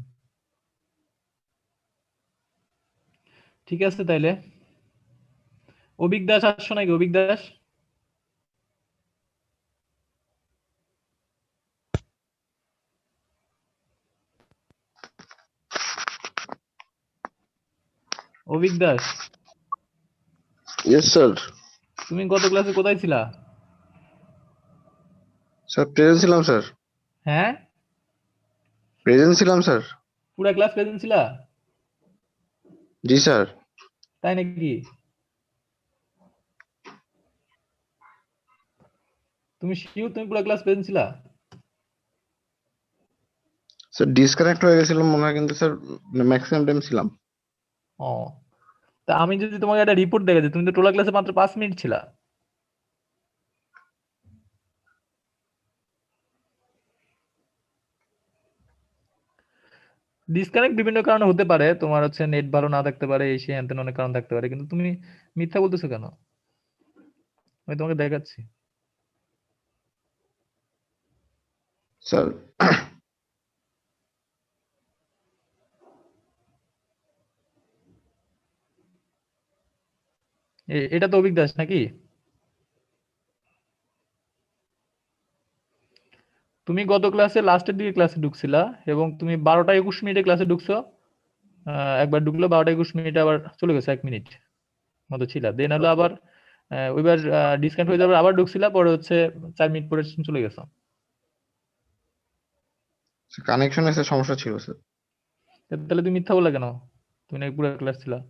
ঠিক আছে তাইলে। অভিক দাস আসছো নাকি? অভিক দাস? Abhik Das, yes sir. তুমি গত ক্লাসে কোথায় ছিলা? স্যার প্রেজেন্ট ছিলাম স্যার। হ্যাঁ, প্রেজেন্ট ছিলাম স্যার। পুরা ক্লাস প্রেজেন্ট ছিলা? জি স্যার। তাই নাকি? তুমি শিওর তুমি পুরা ক্লাস প্রেজেন্ট ছিলা? স্যার ডিসকানেক্ট হয়ে গেছিলাম মনে হয়, কিন্তু স্যার ম্যাক্সিমাম টাইম ছিলাম। ও, তা আমি যদি তোমাকে একটা রিপোর্ট দেখে দিই, তুমি তো টোলা ক্লাসে মাত্র 5 মিনিট ছিলা। ডিসকানেক্ট বিভিন্ন কারণে হতে পারে, তোমার হচ্ছে নেট ভালো না থাকতে পারে, এই সেই হ্যান অনেক কারণ থাকতে পারে, কিন্তু তুমি মিথ্যা বলতেছো কেন? আমি তোমাকে দেখাচ্ছি। স্যার এটা তো অভিক দাস নাকি? তুমি গত ক্লাসে লাস্টের দিকে ক্লাসে ঢুকছিলা এবং তুমি 12টা 21 মিনিটে ক্লাসে ঢুকছো। একবার ঢুকলো 12টা 21 মিনিটে, আবার চলে গেছে 1 মিনিট মতো ছিল, দেন হলো আবার ওইবার ডিসকানেক্ট হয়ে যাবে, আবার ঢুকছিলা, পরে হচ্ছে 4 মিনিট পরে চলে গেছো। কানেকশনে স্যার সমস্যা ছিল স্যার। তাহলে তুমি মিথ্যা বললা কেন? তুমি নাকি পুরো ক্লাস ছিলা।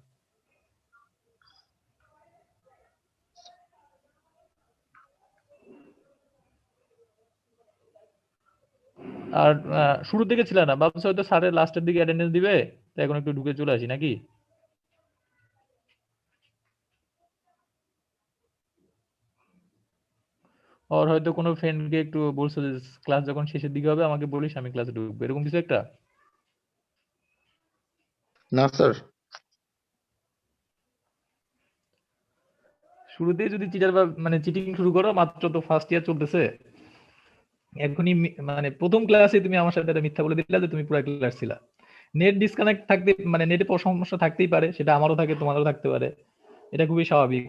আর শুরুর দিকে ছিল না, ভাবছো হয়তো স্যারের লাস্টের দিকে অ্যাটেন্ডেন্স দিবে, তাই এখন একটু ঢুকে চলে আসি নাকি? আর হয়তো কোনো ফ্রেন্ডকে একটু বলছো যে ক্লাস যখন শেষের দিকে হবে আমাকে বলিস, আমি ক্লাসে ঢুকবো, এরকম কিছু একটা। না স্যার। শুরুতেই যদি চিটার বা মানে চিটিং শুরু করো, মাত্র তো ফার্স্ট ইয়ার চলতেছে, এখনই মানে প্রথম ক্লাসে তুমি আমার সাথে একটা মিথ্যা বলে দিলা যে তুমি পুরো ক্লাস ছিলা। নেট ডিসকানেক্ট থাকতে মানে নেটে সমস্যা থাকতেই পারে, সেটা আমারও থাকে তোমারও থাকতে পারে, এটা খুবই স্বাভাবিক।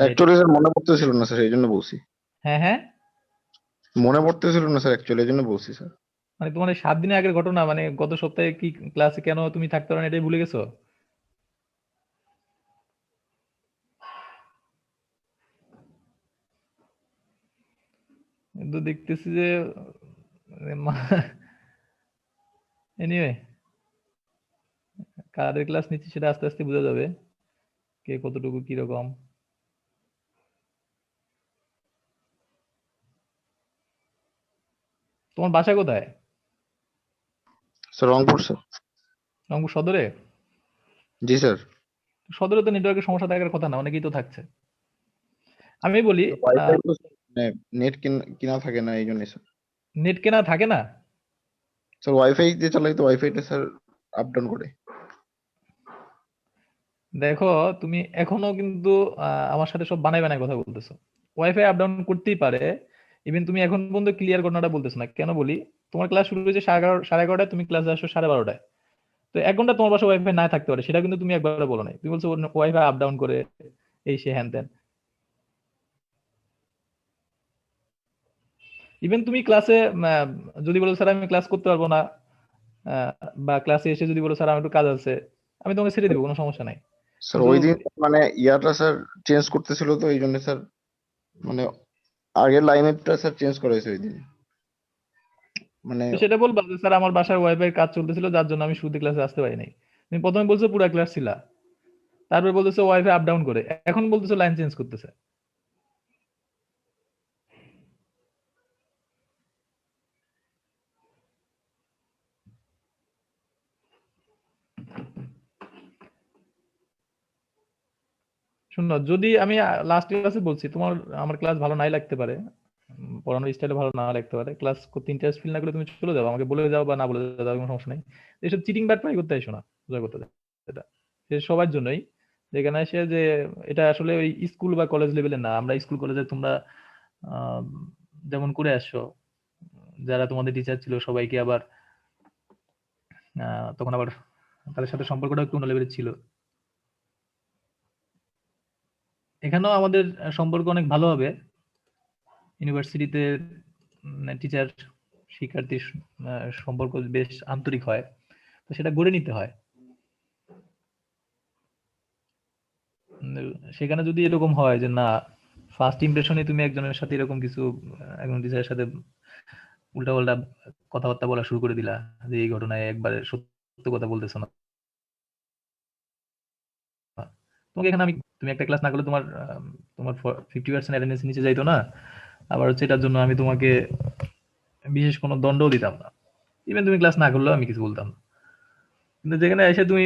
অ্যাকচুয়ালি স্যার মনে পড়তেছিল না স্যার, এই জন্য বলছি। হ্যাঁ হ্যাঁ, মনে পড়তেছিল না স্যার অ্যাকচুয়ালি, এই জন্য বলছি স্যার। মানে তোমার এই 7 দিনের আগের ঘটনা, মানে গত সপ্তাহে কি ক্লাসে কেন তুমি থাকতে পারো না এটাই ভুলে গেছো? কিন্তু দেখতেছি যে এনিওয়ে, কাদের ক্লাস নিচ্ছি সেটা আস্তে আস্তে বোঝা যাবে, কে কতটুকু কিরকম। তোমার বাসা কোথায়? Sir Rangpur sir. রংপুর সদরে? জি স্যার। সদরে তো নেটওয়ার্কের সমস্যা থাকার কথা না, অনেকেই তো থাকছে। আমি বলি ওয়াইফাই তো নেট কিনা থাকে না, এই জন্য স্যার। নেট কেনা থাকে না? স্যার ওয়াইফাই দিয়ে চালাই তো, ওয়াইফাইটা স্যার আপ ডাউন করে। দেখো, তুমি এখনো কিন্তু আমার সাথে সব বানায় বানায় কথা বলতেছো। ওয়াইফাই আপ ডাউন করতেই পারে, ইভেন তুমি এখন পর্যন্ত ক্লিয়ার ঘটনাটা বলতেছো না। কেন বলি, তোমার ক্লাস শুরু হয়েছে 11:30টায়, তুমি ক্লাসে আসো 12:30টায়, তো 1 ঘন্টা তোমার বাসায় ওয়াইফাই না থাকতে পারে, সেটা কিন্তু তুমি একবারও বলো নাই। তুমি বলছো ওয়াইফাই আপ ডাউন করে, এই সে হ্যান ত্যান। ইভেন তুমি ক্লাসে যদি বলো স্যার আমি ক্লাস করতে পারবো না, আহ, বা ক্লাসে এসে যদি বলো স্যার আমার একটু কাজ আছে, আমি তোমাকে ছেড়ে দিব, কোনো সমস্যা নাই। স্যার কিন্তু ওই দিন মানে ইয়াটা স্যার চেঞ্জ করতেছিল, তো এই জন্য স্যার মানে আগের লাইনেরটা স্যার চেঞ্জ করা হয়েছে ওই দিন। মানে তো সেটা বলবা যে স্যার আমার বাসায় ওয়াইফাই কাজ চলতেছিল, যার জন্য আমি শুরুতে ক্লাসে আসতে পারি নাই। তুমি প্রথমে বলছো পুরা ক্লাস ছিলা, তারপর বলতেছো ওয়াইফাই আপ ডাউন করে, এখন বলতেছো লাইন চেঞ্জ করতেছে। শুনো, যদি আমি লাস্ট ক্লাসে বলছি তোমার আমার ক্লাস ভালো নাই লাগতে পারে, পড়ানোর স্টাইল ভালো না লাগতে পারে, ক্লাস করতে ইন্টারেস্ট ফিল না করলে তুমি চলে যাও, আমাকে বলে যাও বা না বলে যাও, কোনো সমস্যা নেই। এসব চিটিং বাট ট্রাই করতে এসো না, সোজা করতে এটা সে সবার জন্যই, যেখানে এসে যে এটা আসলে ওই স্কুল বা কলেজ লেভেলে না। আমরা স্কুল কলেজে তোমরা আহ, যেমন করে আসছো, যারা তোমাদের টিচার ছিল সবাইকে আবার তখন আবার তাদের সাথে সম্পর্কটা একটু অন্য লেভেলের ছিল। এখানেও আমাদের সম্পর্ক অনেক ভালো হবে। ইউনিভার্সিটিতে টিচার শিক্ষার্থীর সম্পর্ক বেশ আন্তরিক হয়, তো সেটা গড়ে নিতে হয়। সেখানে যদি এরকম হয় যে না ফার্স্ট ইমপ্রেশনে তুমি একজনের সাথে এরকম কিছু একজন টিচারের সাথে উল্টাপাল্টা কথাবার্তা বলা শুরু করে দিলা যে এই ঘটনায় একবারে সত্য কথা বলতেছো না, তোমাকে এখানে আমি তুমি একটা ক্লাস না করলে তোমার তোমার 50% অ্যাটেন্ডেন্স নিচে যাইতো না, আবার হচ্ছে এটার জন্য আমি তোমাকে বিশেষ কোনো দণ্ডও দিতাম না, ইভেন তুমি ক্লাস না করলেও আমি কিছু বলতাম না। কিন্তু যেখানে এসে তুমি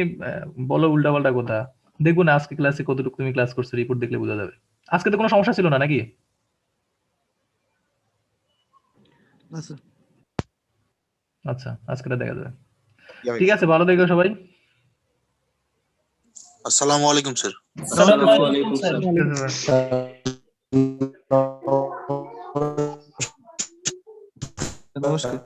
বলো উল্টাপাল্টা কথা, দেখবো না আজকে ক্লাসে কতটুকু তুমি ক্লাস করছো রিপোর্ট দেখলে বোঝা যাবে। আজকে তো কোনো সমস্যা ছিল না নাকি? না স্যার। আচ্ছা আজকেটা দেখা যাবে। Yeah, ঠিক আছে, ভালো থেকো সবাই। আসসালামু আলাইকুম স্যার। আসসালামু আলাইকুম ওয়ালাইকুম স্যার। স্যার নমস্কার।